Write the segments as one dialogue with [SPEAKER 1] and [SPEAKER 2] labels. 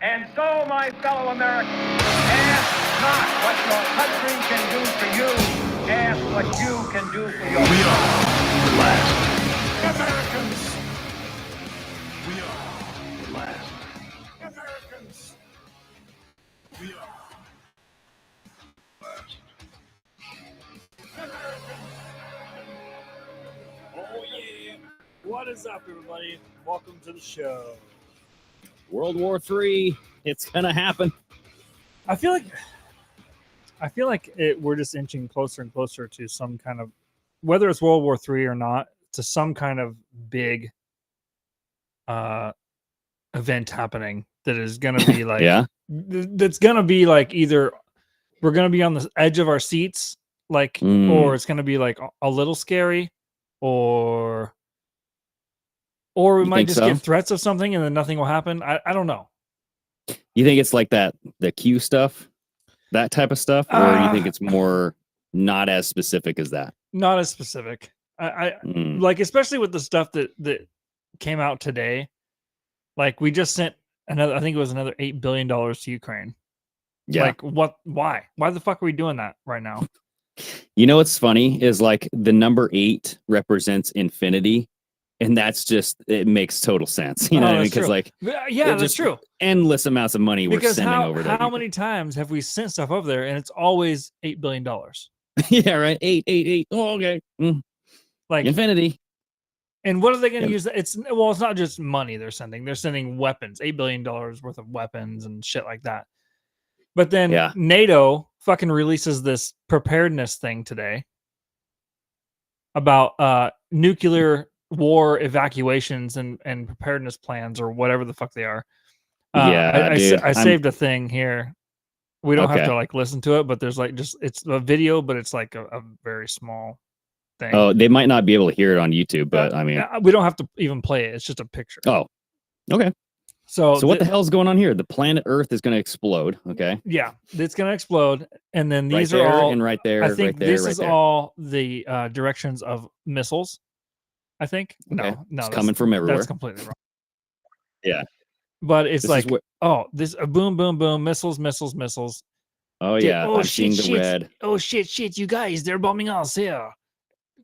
[SPEAKER 1] And so, my fellow Americans, ask not what your country can do for you, ask what you can do for yourself.
[SPEAKER 2] We are the last Americans. We are the last Americans. We are the last Americans.
[SPEAKER 3] Oh yeah! What is up, everybody? Welcome to the show.
[SPEAKER 4] World War III, it's gonna happen.
[SPEAKER 3] I feel like we're just inching closer and closer to some kind of, whether it's World War III or not, to some kind of big event happening that is gonna be like,
[SPEAKER 4] Yeah.
[SPEAKER 3] That's gonna be like either we're gonna be on the edge of our seats, like, or it's gonna be like a little scary, or we might just get threats of something and then nothing will happen. I don't know.
[SPEAKER 4] You think it's like that, the Q stuff, that type of stuff, or you think it's more not as specific as that?
[SPEAKER 3] Not as specific. I like, especially with the stuff that came out today. Like, we just sent another, I think it was another $8 billion to Ukraine.
[SPEAKER 4] Yeah.
[SPEAKER 3] Like, what? Why the fuck are we doing that right now?
[SPEAKER 4] You know what's funny is, like, the number 8 represents infinity. And that's just, it makes total sense. You know what I mean? Because, like,
[SPEAKER 3] yeah, that's true.
[SPEAKER 4] Endless amounts of money we're sending over there.
[SPEAKER 3] How many times have we sent stuff over there and it's always $8 billion?
[SPEAKER 4] Yeah, right. 8. Oh, okay. Like infinity.
[SPEAKER 3] And what are they going to use? It's not just money they're sending. They're sending weapons, $8 billion worth of weapons and shit like that. But then NATO fucking releases this preparedness thing today about nuclear war evacuations and preparedness plans, or whatever the fuck they are. I saved a thing here. We don't have to like listen to it, but there's like it's a video, but it's like a very small thing.
[SPEAKER 4] Oh, they might not be able to hear it on YouTube, but I mean,
[SPEAKER 3] we don't have to even play it. It's just a picture.
[SPEAKER 4] Oh, okay. So what the hell's going on here? The planet Earth is going to explode. Okay.
[SPEAKER 3] Yeah, it's going to explode, and then these
[SPEAKER 4] right
[SPEAKER 3] are all
[SPEAKER 4] and right there.
[SPEAKER 3] I think
[SPEAKER 4] right there,
[SPEAKER 3] this
[SPEAKER 4] right
[SPEAKER 3] is
[SPEAKER 4] there.
[SPEAKER 3] all the directions of missiles. I think no,
[SPEAKER 4] it's coming from everywhere.
[SPEAKER 3] That's completely wrong.
[SPEAKER 4] Yeah,
[SPEAKER 3] but it's like this boom, boom, boom, missiles.
[SPEAKER 4] Oh yeah, I'm seeing the red.
[SPEAKER 3] Oh shit, you guys, they're bombing us here.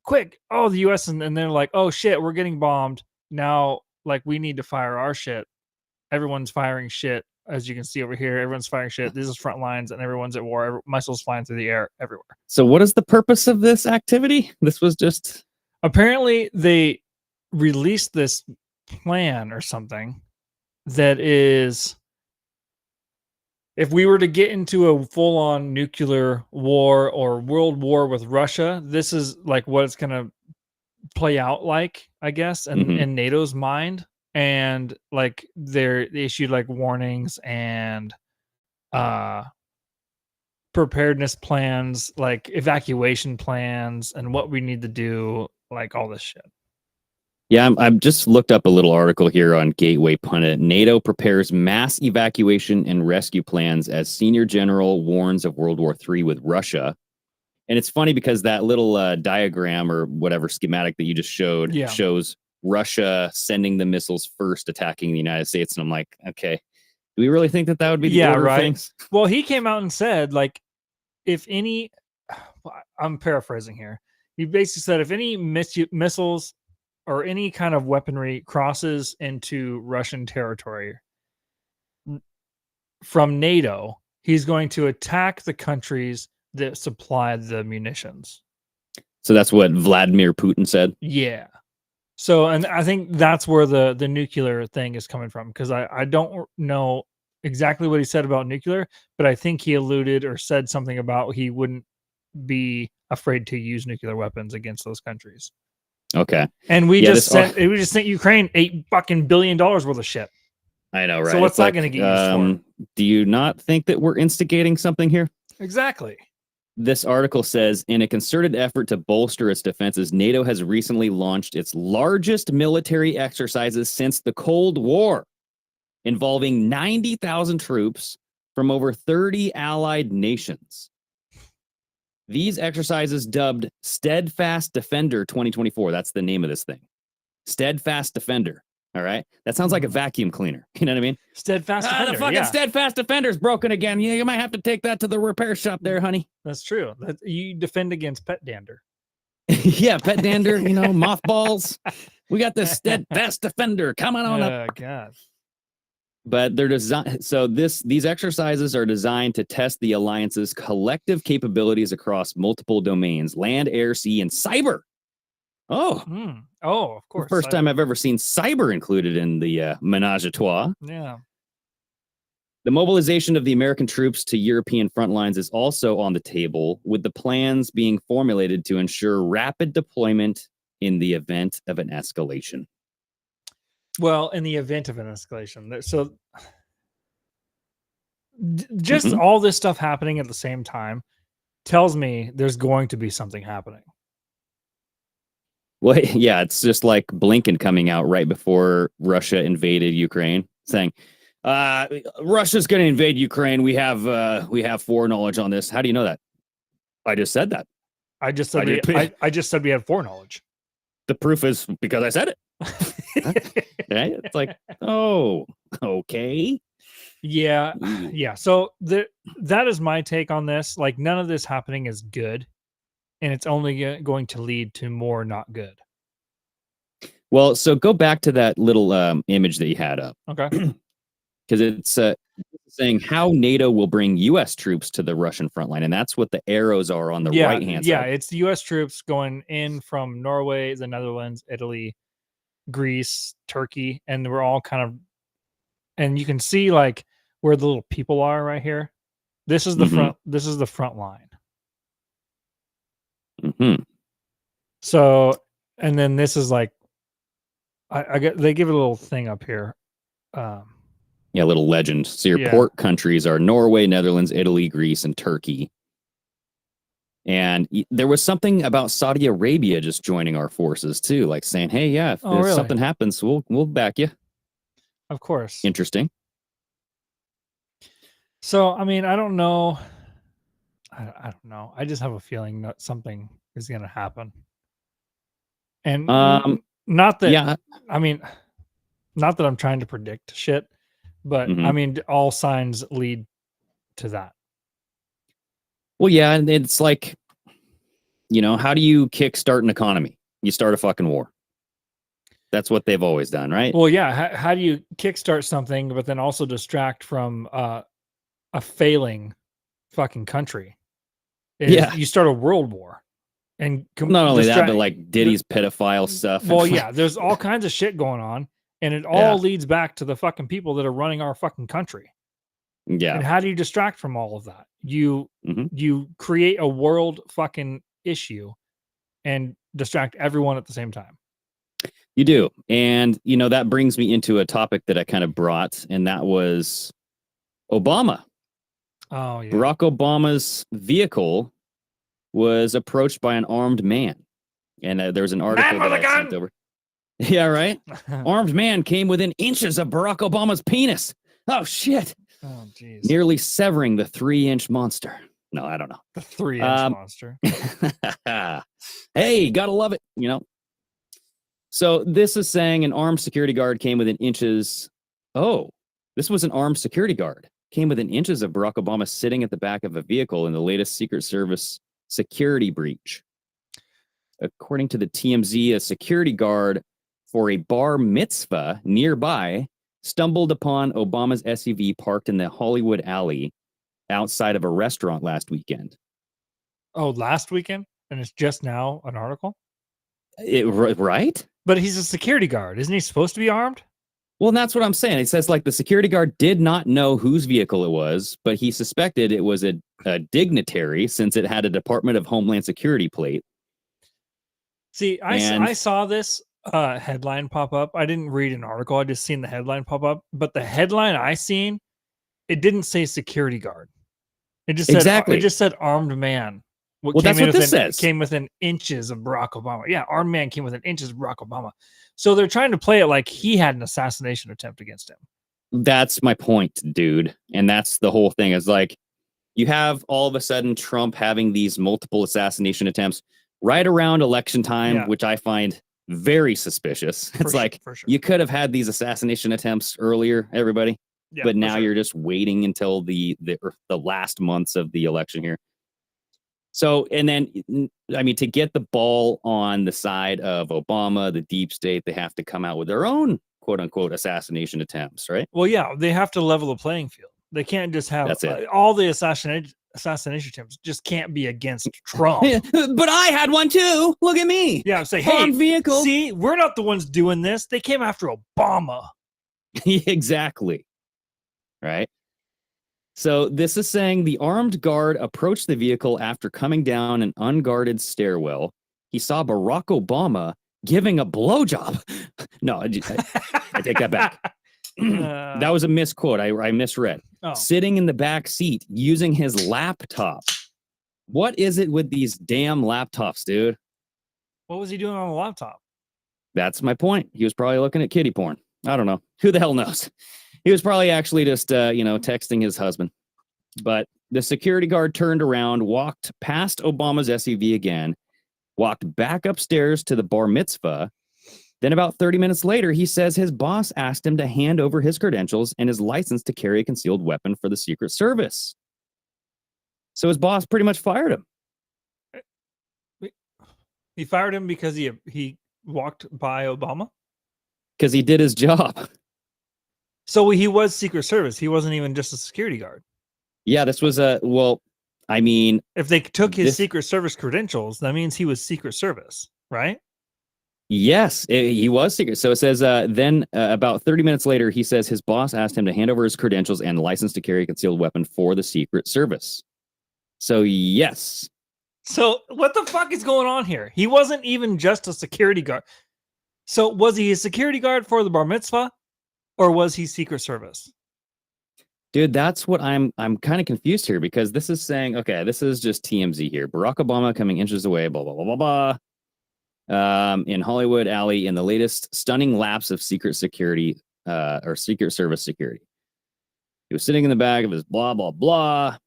[SPEAKER 3] Quick! Oh, the U.S. and they're like, oh shit, we're getting bombed now. Like, we need to fire our shit. Everyone's firing shit, as you can see over here. Everyone's firing shit. This is front lines, and everyone's at war. Missiles flying through the air everywhere.
[SPEAKER 4] So, what is the purpose of this activity? This was just
[SPEAKER 3] apparently they released this plan or something that is, if we were to get into a full-on nuclear war or world war with Russia, this is like what it's going to play out like, I guess, in NATO's mind. And like they issued like warnings and preparedness plans, like evacuation plans, and what we need to do, like all this shit.
[SPEAKER 4] Yeah, I've just looked up a little article here on Gateway Pundit. NATO prepares mass evacuation and rescue plans as senior general warns of World War III with Russia. And it's funny because that little diagram or whatever schematic that you just showed shows Russia sending the missiles first, attacking the United States. And I'm like, okay, do we really think that would be the order of things?
[SPEAKER 3] Well, he came out and said, like, if any, I'm paraphrasing here. He basically said, if any missiles or any kind of weaponry crosses into Russian territory from NATO, he's going to attack the countries that supply the munitions.
[SPEAKER 4] So that's what Vladimir Putin said?
[SPEAKER 3] Yeah. So, and I think that's where the nuclear thing is coming from, because I don't know exactly what he said about nuclear, but I think he alluded or said something about he wouldn't be afraid to use nuclear weapons against those countries.
[SPEAKER 4] Okay.
[SPEAKER 3] And we just sent Ukraine $8 billion worth of shit.
[SPEAKER 4] I know, right?
[SPEAKER 3] So what's that going to get used for?
[SPEAKER 4] Do you not think that we're instigating something here?
[SPEAKER 3] Exactly.
[SPEAKER 4] This article says, in a concerted effort to bolster its defenses, NATO has recently launched its largest military exercises since the Cold War, involving 90,000 troops from over 30 allied nations. These exercises, dubbed Steadfast Defender 2024, that's the name of this thing. Steadfast Defender, All right. That sounds like a vacuum cleaner. You know what I mean?
[SPEAKER 3] Steadfast
[SPEAKER 4] The
[SPEAKER 3] offender.
[SPEAKER 4] fucking
[SPEAKER 3] Yeah,
[SPEAKER 4] steadfast defender's broken again. You might have to take that to the repair shop there, honey.
[SPEAKER 3] that's true. You defend against pet dander.
[SPEAKER 4] Yeah, pet dander, mothballs. We got this steadfast defender coming on up.
[SPEAKER 3] Oh God.
[SPEAKER 4] But they're designed. So these exercises are designed to test the alliance's collective capabilities across multiple domains: land, air, sea, and cyber. Oh,
[SPEAKER 3] Oh, of course.
[SPEAKER 4] first time I've ever seen cyber included in the menage a trois.
[SPEAKER 3] Yeah.
[SPEAKER 4] The mobilization of the American troops to European front lines is also on the table, with the plans being formulated to ensure rapid deployment in the event of an escalation.
[SPEAKER 3] Well, in the event of an escalation. So just all this stuff happening at the same time tells me there's going to be something happening.
[SPEAKER 4] Well, yeah, it's just like Blinken coming out right before Russia invaded Ukraine, saying, Russia's going to invade Ukraine. We have foreknowledge on this. How do you know that? I just said that.
[SPEAKER 3] I just said I just said we had foreknowledge.
[SPEAKER 4] The proof is because I said it. Right? It's like, oh, okay.
[SPEAKER 3] Yeah. Yeah. So that is my take on this. Like, none of this happening is good, and it's only going to lead to more not good.
[SPEAKER 4] Well, so go back to that little image that you had up.
[SPEAKER 3] Okay.
[SPEAKER 4] Because it's saying how NATO will bring U.S. troops to the Russian front line, and that's what the arrows are on the right-hand side.
[SPEAKER 3] Yeah, it's the U.S. troops going in from Norway, the Netherlands, Italy, Greece, Turkey, and we're all kind of, and you can see like where the little people are right here. This is the front. This is the front line. So, and then this is like, they give it a little thing up here.
[SPEAKER 4] Yeah, little legend. So your port countries are Norway, Netherlands, Italy, Greece, and Turkey. And there was something about Saudi Arabia just joining our forces too, like saying, "Hey, yeah, if
[SPEAKER 3] really?
[SPEAKER 4] something happens, we'll back you."
[SPEAKER 3] Of course.
[SPEAKER 4] Interesting.
[SPEAKER 3] So, I mean, I don't know. I don't know. I just have a feeling that something is going to happen. And not that.
[SPEAKER 4] Yeah.
[SPEAKER 3] I mean, not that I'm trying to predict shit, but I mean, all signs lead to that.
[SPEAKER 4] Well, yeah, and it's like, how do you kickstart an economy? You start a fucking war. That's what they've always done, right?
[SPEAKER 3] Well, yeah. How do you kickstart something, but then also distract from a failing fucking country? You start a world war, and
[SPEAKER 4] not only that, but like Diddy's pedophile stuff.
[SPEAKER 3] Well, yeah, there's all kinds of shit going on, and it all leads back to the fucking people that are running our fucking country.
[SPEAKER 4] Yeah.
[SPEAKER 3] And how do you distract from all of that? You create a world fucking issue and distract everyone at the same time.
[SPEAKER 4] You do. And, that brings me into a topic that I kind of brought, and that was Obama.
[SPEAKER 3] Oh, yeah.
[SPEAKER 4] Barack Obama's vehicle was approached by an armed man. And there's an article
[SPEAKER 3] Man with
[SPEAKER 4] that
[SPEAKER 3] a
[SPEAKER 4] I
[SPEAKER 3] gun!
[SPEAKER 4] sent over. Yeah, right? Armed man came within inches of Barack Obama's penis. Oh, shit.
[SPEAKER 3] Oh, jeez.
[SPEAKER 4] Nearly severing the 3-inch monster. No, I don't know.
[SPEAKER 3] The 3-inch monster.
[SPEAKER 4] Hey, gotta love it, So this is saying an armed security guard came within inches. Oh, this was an armed security guard. Came within inches of Barack Obama sitting at the back of a vehicle in the latest Secret Service security breach. According to the TMZ, a security guard for a bar mitzvah nearby stumbled upon Obama's SUV parked in the Hollywood alley outside of a restaurant last weekend.
[SPEAKER 3] Oh, last weekend? And it's just now an article?
[SPEAKER 4] Right?
[SPEAKER 3] But he's a security guard. Isn't he supposed to be armed?
[SPEAKER 4] Well, that's what I'm saying. It says like the security guard did not know whose vehicle it was, but he suspected it was a dignitary since it had a Department of Homeland Security plate.
[SPEAKER 3] See, I saw this headline pop up. I didn't read an article. I just seen the headline pop up. But the headline I seen, it didn't say security guard. It just said It just said armed man.
[SPEAKER 4] Well, that's what this says.
[SPEAKER 3] Came within inches of Barack Obama. Yeah, armed man came within inches of Barack Obama. So they're trying to play it like he had an assassination attempt against him.
[SPEAKER 4] That's my point, dude. And that's the whole thing is like you have all of a sudden Trump having these multiple assassination attempts right around election time, which I find very suspicious. It's like
[SPEAKER 3] for sure.
[SPEAKER 4] you could have had these assassination attempts earlier, everybody,
[SPEAKER 3] Yeah,
[SPEAKER 4] but
[SPEAKER 3] for
[SPEAKER 4] now
[SPEAKER 3] sure.
[SPEAKER 4] you're just waiting until the last months of the election here. So, and then, I mean, to get the ball on the side of Obama, the deep state, they have to come out with their own quote unquote assassination attempts, right?
[SPEAKER 3] Well, yeah, they have to level the playing field. They can't just have
[SPEAKER 4] That's it.
[SPEAKER 3] all the assassination attempts just can't be against Trump.
[SPEAKER 4] But I had one too. Look at me.
[SPEAKER 3] Yeah, say, hey,
[SPEAKER 4] Armed vehicle.
[SPEAKER 3] see, we're not the ones doing this. They came after Obama.
[SPEAKER 4] Exactly. Right. So this is saying the armed guard approached the vehicle after coming down an unguarded stairwell. He saw Barack Obama giving a blowjob. No, I take that back. That was a misquote. I misread.
[SPEAKER 3] Oh.
[SPEAKER 4] Sitting in the back seat using his laptop. What is it with these damn laptops, dude?
[SPEAKER 3] What was he doing on the laptop?
[SPEAKER 4] That's my point. He was probably looking at kitty porn. I don't know. Who the hell knows? He was probably actually just, texting his husband. But the security guard turned around, walked past Obama's SUV again, walked back upstairs to the bar mitzvah. Then about 30 minutes later, he says his boss asked him to hand over his credentials and his license to carry a concealed weapon for the Secret Service. So his boss pretty much fired him.
[SPEAKER 3] He fired him because he walked by Obama?
[SPEAKER 4] Because he did his job.
[SPEAKER 3] So he was Secret Service. He wasn't even just a security guard.
[SPEAKER 4] Yeah, this was
[SPEAKER 3] if they took his
[SPEAKER 4] this-
[SPEAKER 3] Secret Service credentials, that means he was Secret Service, right?
[SPEAKER 4] Yes, he was secret. So it says then about 30 minutes later, he says his boss asked him to hand over his credentials and license to carry a concealed weapon for the Secret Service. So yes.
[SPEAKER 3] So what the fuck is going on here? He wasn't even just a security guard. So was he a security guard for the bar mitzvah, or was he Secret Service?
[SPEAKER 4] Dude, that's what I'm kind of confused here, because this is saying, okay, this is just TMZ here. Barack Obama coming inches away, blah, blah, blah, blah, blah. In Hollywood Alley in the latest stunning lapse of Secret Security or Secret Service security. He was sitting in the back of his blah, blah, blah.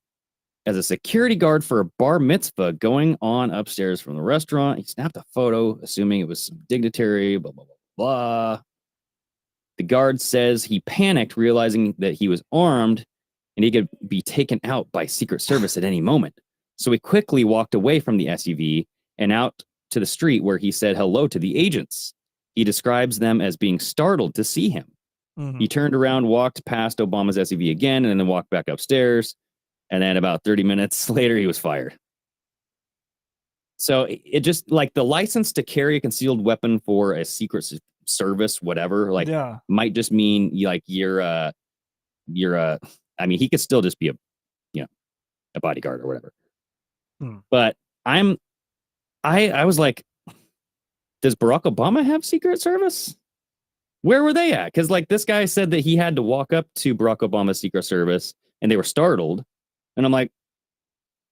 [SPEAKER 4] As a security guard for a bar mitzvah going on upstairs from the restaurant, he snapped a photo, assuming it was some dignitary, blah, blah, blah, blah. The guard says he panicked, realizing that he was armed and he could be taken out by Secret Service at any moment. So he quickly walked away from the SUV and out to the street, where he said hello to the agents. He describes them as being startled to see him.
[SPEAKER 3] Mm-hmm.
[SPEAKER 4] He turned around, walked past Obama's SUV again, and then walked back upstairs. And then about 30 minutes later, he was fired. So it just, like, the license to carry a concealed weapon for a Secret Service, whatever, like, might just mean you're I mean, he could still just be a bodyguard or whatever. But I was like, does Barack Obama have Secret Service? Where were they at? Because, like, this guy said that he had to walk up to Barack Obama's Secret Service and they were startled. And I'm like,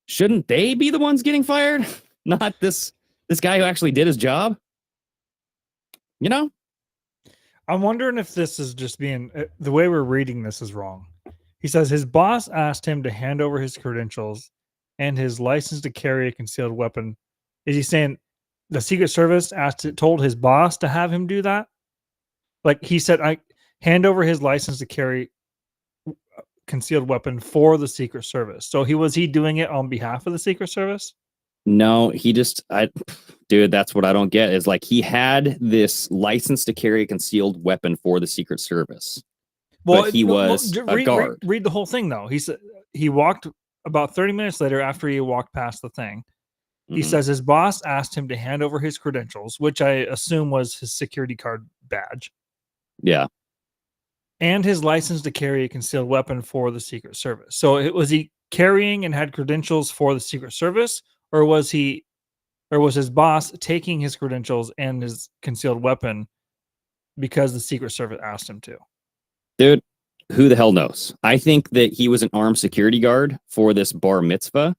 [SPEAKER 4] shouldn't they be the ones getting fired? Not this guy who actually did his job? You know?
[SPEAKER 3] I'm wondering if this is just being, the way we're reading this is wrong. He says his boss asked him to hand over his credentials and his license to carry a concealed weapon. Is he saying the Secret Service told his boss to have him do that? Like, he said, I hand over his license to carry concealed weapon for the Secret Service. So was he doing it on behalf of the Secret Service?
[SPEAKER 4] No, dude, that's what I don't get, is like, he had this license to carry a concealed weapon for the Secret Service. Well, but he was a guard.
[SPEAKER 3] Read the whole thing, though. He said he walked about 30 minutes later after he walked past the thing. He says his boss asked him to hand over his credentials, which I assume was his security card badge.
[SPEAKER 4] Yeah.
[SPEAKER 3] And his license to carry a concealed weapon for the Secret Service. So was he carrying and had credentials for the Secret Service, or was his boss taking his credentials and his concealed weapon because the Secret Service asked him to?
[SPEAKER 4] Dude, who the hell knows? I think that he was an armed security guard for this bar mitzvah,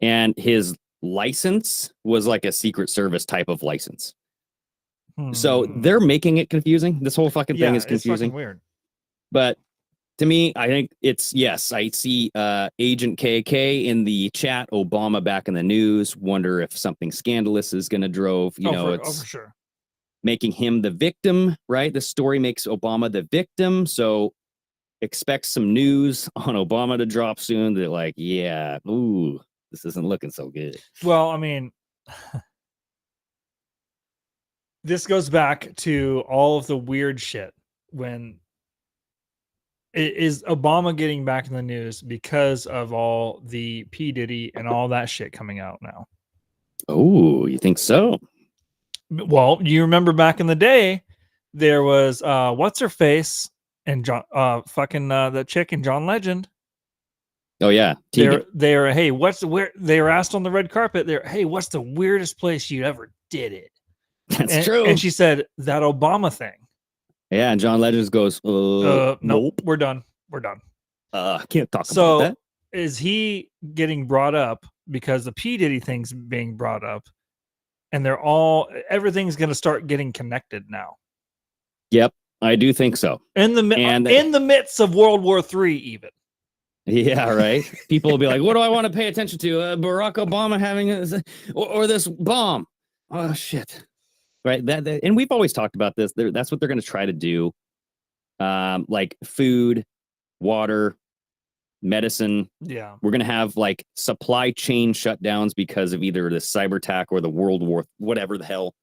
[SPEAKER 4] and his license was like a Secret Service type of license. So they're making it confusing. This whole fucking thing is confusing.
[SPEAKER 3] It's fucking weird.
[SPEAKER 4] But to me, I think it's, yes, I see Agent KK in the chat, Obama back in the news, wonder if something scandalous is going to drove,
[SPEAKER 3] for sure.
[SPEAKER 4] making him the victim, right? The story makes Obama the victim. So expect some news on Obama to drop soon that like, yeah, ooh, this isn't looking so good.
[SPEAKER 3] Well, I mean, this goes back to all of the weird shit when is Obama getting back in the news because of all the P. Diddy and all that shit coming out now.
[SPEAKER 4] Oh, you think so?
[SPEAKER 3] Well, you remember back in the day, there was what's her face and John that chick and John Legend.
[SPEAKER 4] Oh yeah,
[SPEAKER 3] They're hey, they were asked on the red carpet, hey, what's the weirdest place you ever did it?
[SPEAKER 4] That's true.
[SPEAKER 3] And she said that Obama thing.
[SPEAKER 4] Yeah, and John Legend goes,
[SPEAKER 3] nope, we're done.
[SPEAKER 4] Can't talk about that.
[SPEAKER 3] Is he getting brought up because the P. Diddy thing's being brought up, and everything's going to start getting connected now?
[SPEAKER 4] Yep, I do think so.
[SPEAKER 3] In the midst of World War III, even.
[SPEAKER 4] Yeah, right. People will be like, "What do I want to pay attention to? Barack Obama having or this bomb? Oh shit!" Right. That and we've always talked about this. That's what they're going to try to do. Like food, water, medicine.
[SPEAKER 3] Yeah,
[SPEAKER 4] we're going to have like supply chain shutdowns because of either the cyber attack or the World War, whatever the hell.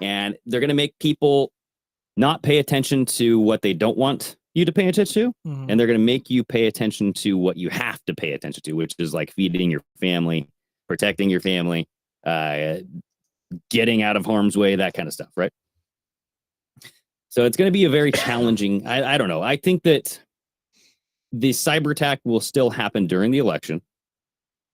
[SPEAKER 4] And they're going to make people not pay attention to what they don't want you to pay attention to. And they're going to make you pay attention to what you have to pay attention to, which is like feeding your family, protecting your family, getting out of harm's way, that kind of stuff, right? So it's going to be a very challenging, I don't know. I think that the cyber attack will still happen during the election.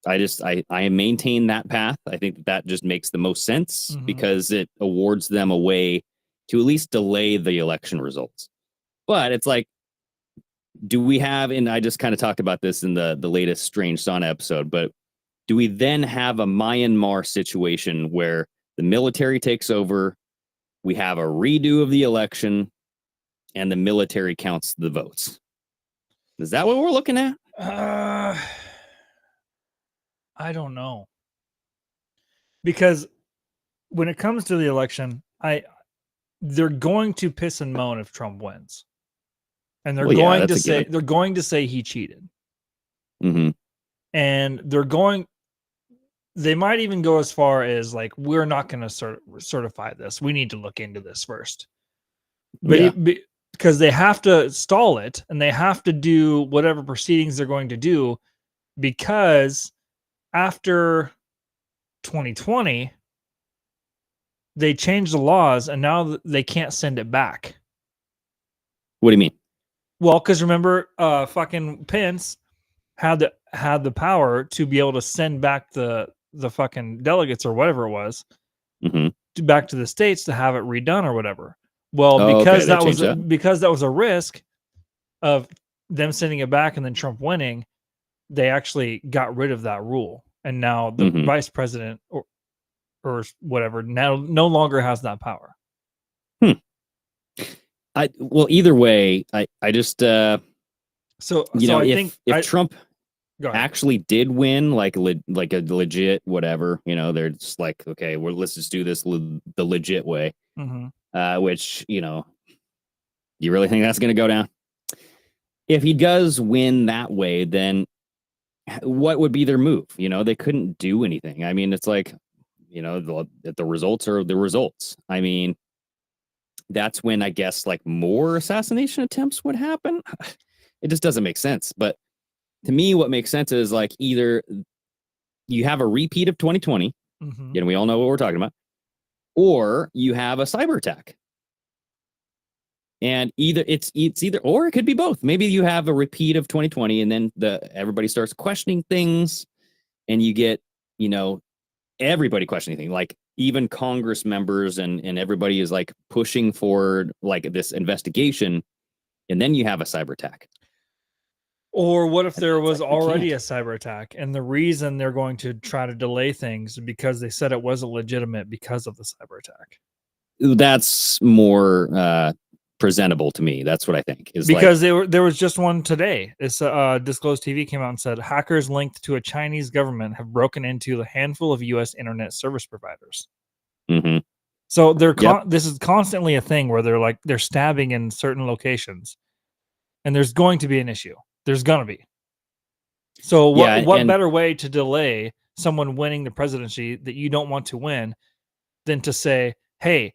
[SPEAKER 4] I maintain that path. I think that just makes the most sense because it awards them a way to at least delay the election results. But it's like, do we have, and I just kind of talked about this in the latest Strange Sauna episode, but do we then have a Myanmar situation where the military takes over, we have a redo of the election, and the military counts the votes? Is that what we're looking at?
[SPEAKER 3] I don't know. Because when it comes to the election, they're going to piss and moan if Trump wins. And they're going to say he cheated. And they might even go as far as like, we're not going to certify this. We need to look into this first. But because they have to stall it and they have to do whatever proceedings they're going to do, because after 2020, they changed the laws and now they can't send it back.
[SPEAKER 4] What do you mean?
[SPEAKER 3] Well, because remember, fucking Pence had the power to be able to send back the fucking delegates or whatever it was back to the states to have it redone or whatever. Well, because that was a risk of them sending it back and then Trump winning, they actually got rid of that rule, and now the vice president or whatever now no longer has that power.
[SPEAKER 4] Well, either way, I just
[SPEAKER 3] I think
[SPEAKER 4] if Trump actually did win, like a legit whatever, they're just like, okay, well, let's just do this the legit way, which you really think that's going to go down? If he does win that way, then what would be their move? They couldn't do anything. I mean, it's like, the results are the results. I mean, that's when I guess like more assassination attempts would happen. It just doesn't make sense. But to me, what makes sense is like either you have a repeat of 2020, and we all know what we're talking about, or you have a cyber attack. And either it's either, or it could be both. Maybe you have a repeat of 2020 and then everybody starts questioning things and you get, everybody questioning things, like even Congress members and everybody is like pushing for like this investigation, and then you have a cyber attack.
[SPEAKER 3] Or what if there was already a cyber attack and the reason they're going to try to delay things because they said it wasn't legitimate because of the cyber attack?
[SPEAKER 4] That's more presentable to me. That's what I think is
[SPEAKER 3] because there was just one today. It's Disclosed TV came out and said hackers linked to a Chinese government have broken into a handful of U.S. internet service providers. So they're
[SPEAKER 4] Yep.
[SPEAKER 3] this is constantly a thing where they're stabbing in certain locations, and there's going to be an issue. There's gonna be. So what better way to delay someone winning the presidency that you don't want to win than to say, hey,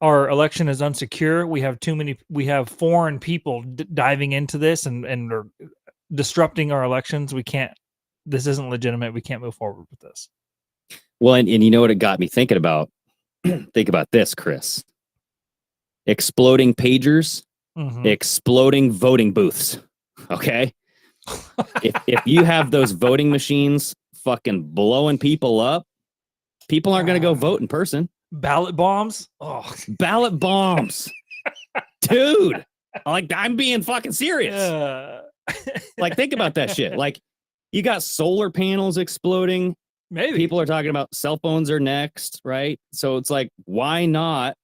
[SPEAKER 3] our election is unsecure. We have foreign people diving into this and are disrupting our elections. This isn't legitimate. We can't move forward with this.
[SPEAKER 4] Well, and you know what it got me thinking about? Think about this, Chris. Exploding pagers, exploding voting booths. Okay. if you have those voting machines fucking blowing people up, people aren't going to go vote in person.
[SPEAKER 3] Ballot bombs? Oh,
[SPEAKER 4] ballot bombs. Dude, like, I'm being fucking serious. Like, think about that shit. Like, you got solar panels exploding.
[SPEAKER 3] Maybe
[SPEAKER 4] people are talking about cell phones are next, right? So it's like, why not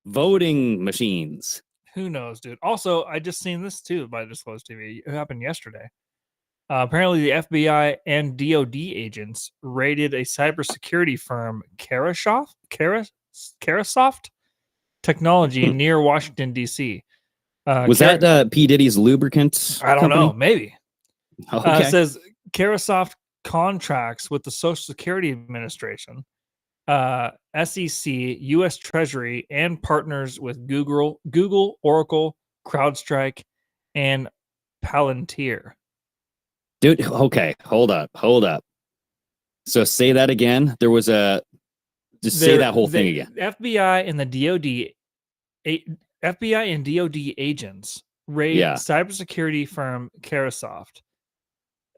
[SPEAKER 4] voting machines?
[SPEAKER 3] Who knows, dude? Also, I just seen this too by Disclosed TV. It happened yesterday. Apparently, the FBI and DoD agents raided a cybersecurity firm, Carasoft Technology, near Washington, D.C.
[SPEAKER 4] Was that P. Diddy's lubricant?
[SPEAKER 3] I don't know. Maybe.
[SPEAKER 4] Okay.
[SPEAKER 3] It says Carasoft contracts with the Social Security Administration, SEC, U.S. Treasury, and partners with Google, Oracle, CrowdStrike, and Palantir.
[SPEAKER 4] Dude, okay, hold up. So say that again. There was say that whole thing again.
[SPEAKER 3] FBI and DoD agents raid cybersecurity firm Carasoft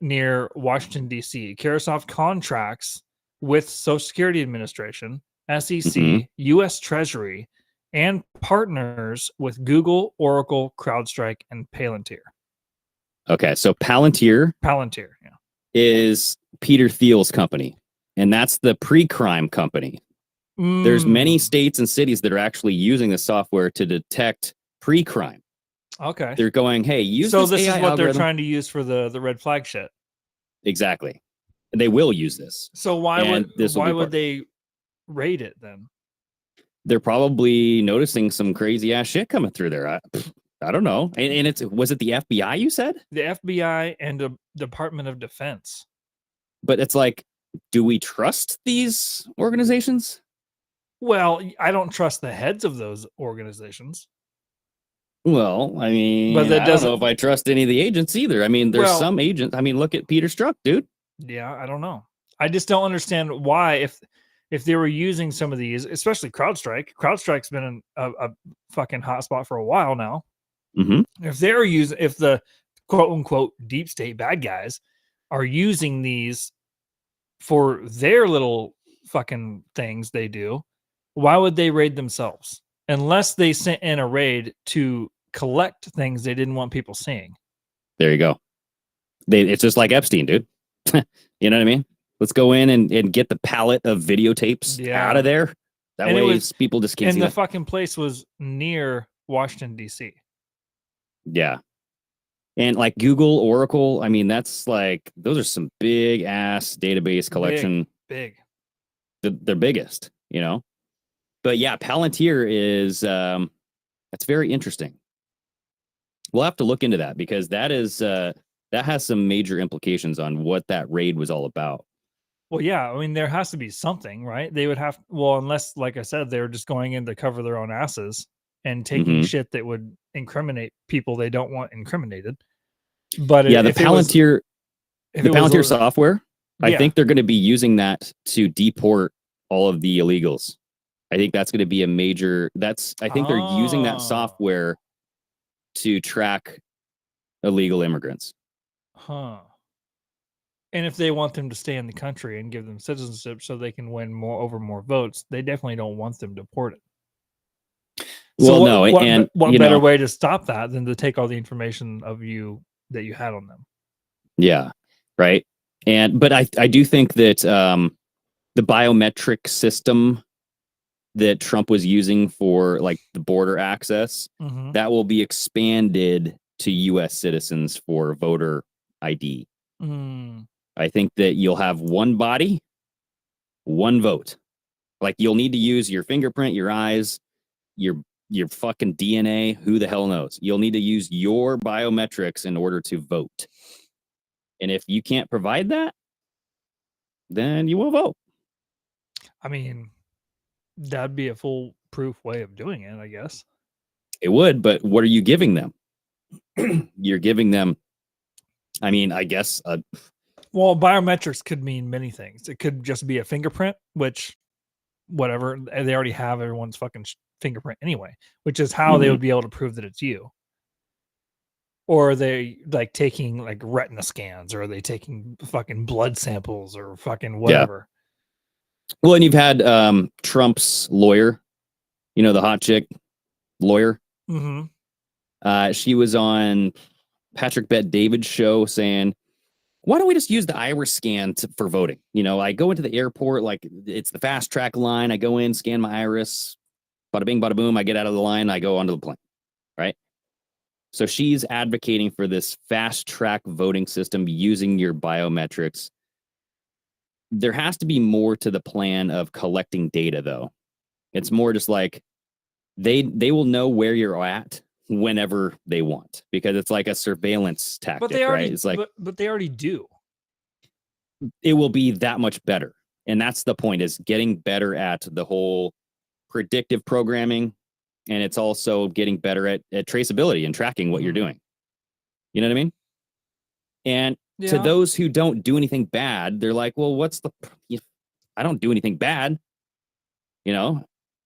[SPEAKER 3] near Washington, D.C. Carasoft contracts with Social Security Administration, SEC, U.S. Treasury, and partners with Google, Oracle, CrowdStrike, and Palantir.
[SPEAKER 4] Okay, so Palantir,
[SPEAKER 3] yeah,
[SPEAKER 4] is Peter Thiel's company, and that's the pre-crime company. There's many states and cities that are actually using the software to detect pre-crime.
[SPEAKER 3] Okay.
[SPEAKER 4] They're going, hey, use
[SPEAKER 3] so
[SPEAKER 4] this
[SPEAKER 3] this
[SPEAKER 4] AI
[SPEAKER 3] is what
[SPEAKER 4] algorithm.
[SPEAKER 3] They're trying to use for the red flag shit.
[SPEAKER 4] Exactly. And they will use this.
[SPEAKER 3] So why would they raid it then?
[SPEAKER 4] They're probably noticing some crazy ass shit coming through there. I don't know. And was it the FBI you said?
[SPEAKER 3] The FBI and the Department of Defense.
[SPEAKER 4] But it's like, do we trust these organizations?
[SPEAKER 3] Well, I don't trust the heads of those organizations.
[SPEAKER 4] Well, I mean, but I don't know if I trust any of the agents either. I mean, there's some agents. I mean, look at Peter Strzok, dude.
[SPEAKER 3] Yeah, I don't know. I just don't understand why, if they were using some of these, especially CrowdStrike. CrowdStrike's been a fucking hotspot for a while now. If the quote unquote deep state bad guys are using these for their little fucking things they do, why would they raid themselves? Unless they sent in a raid to collect things they didn't want people seeing.
[SPEAKER 4] There you go. It's just like Epstein, dude. You know what I mean? Let's go in and get the palette of videotapes out of there. That way people just can't see.
[SPEAKER 3] And the fucking place was near Washington, D.C.
[SPEAKER 4] Yeah. And like Google, Oracle, I mean, that's like, those are some big ass database collection.
[SPEAKER 3] Big.
[SPEAKER 4] They're biggest, you know? But yeah, Palantir is, that's very interesting. We'll have to look into that because that has some major implications on what that raid was all about.
[SPEAKER 3] Well, yeah, I mean, there has to be something, right? They would have, unless, like I said, they were just going in to cover their own asses and taking shit that would incriminate people they don't want incriminated. But
[SPEAKER 4] yeah, the Palantir software, I think they're going to be using that to deport all of the illegals. I think that's going to be a major. I think they're using that software to track illegal immigrants.
[SPEAKER 3] Huh. And if they want them to stay in the country and give them citizenship so they can win more votes, they definitely don't want them deported.
[SPEAKER 4] Well,
[SPEAKER 3] what better way to stop that than to take all the information of you that you had on them?
[SPEAKER 4] Yeah, right. But I do think that the biometric system that Trump was using for like the border access, that will be expanded to U.S. citizens for voter ID. I think that you'll have one body, one vote. Like you'll need to use your fingerprint, your eyes, your fucking DNA. Who the hell knows? You'll need to use your biometrics in order to vote. And if you can't provide that, then you won't vote.
[SPEAKER 3] I mean, that'd be a foolproof way of doing it, I guess.
[SPEAKER 4] It would, but what are you giving them? You're giving them, I mean, I guess.
[SPEAKER 3] Well, biometrics could mean many things. It could just be a fingerprint, which, whatever, they already have everyone's fucking fingerprint anyway, which is how they would be able to prove that it's you. Or are they like taking like retina scans, or are they taking fucking blood samples or fucking whatever?
[SPEAKER 4] Yeah. Well, and you've had Trump's lawyer, the hot chick lawyer.
[SPEAKER 3] Mm-hmm.
[SPEAKER 4] She was on Patrick Bet-David's show saying, why don't we just use the iris scan for voting? I go into the airport, like it's the fast track line. I go in, scan my iris, bada bing, bada boom. I get out of the line. I go onto the plane. Right. So she's advocating for this fast track voting system using your biometrics. There has to be more to the plan of collecting data, though. It's more just like they will know where you're at whenever they want, because it's like a surveillance tactic,
[SPEAKER 3] But they already,
[SPEAKER 4] right? It's like,
[SPEAKER 3] but they already do.
[SPEAKER 4] It will be that much better. And that's the point, is getting better at the whole predictive programming. And it's also getting better at traceability and tracking what you're doing. You know what I mean? And to those who don't do anything bad, they're like, well, I don't do anything bad,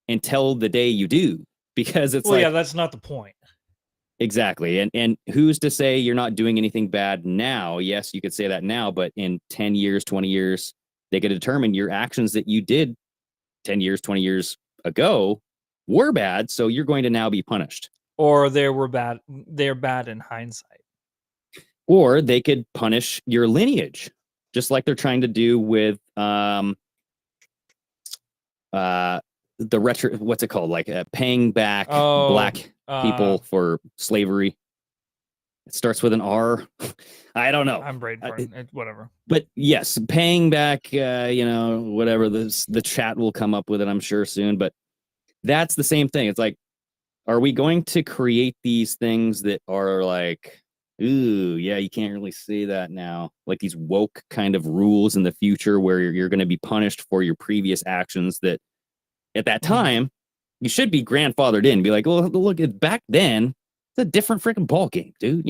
[SPEAKER 4] until the day you do, because it's
[SPEAKER 3] that's not the point.
[SPEAKER 4] Exactly. And who's to say you're not doing anything bad now? Yes, you could say that now, but in 10 years, 20 years, they could determine your actions that you did 10 years, 20 years ago were bad, so you're going to now be punished.
[SPEAKER 3] Or they're bad in hindsight.
[SPEAKER 4] Or they could punish your lineage, just like they're trying to do with the what's it called? Like paying back black people for slavery. It starts with an R. I don't know.
[SPEAKER 3] I'm brain whatever.
[SPEAKER 4] But yes, paying back, whatever, the chat will come up with it, I'm sure, soon. But that's the same thing. It's like, are we going to create these things that are like, ooh, yeah, you can't really say that now. Like these woke kind of rules in the future where you're going to be punished for your previous actions that at that time you should be grandfathered in. Be like, well, look, back then, it's a different freaking ball game, dude,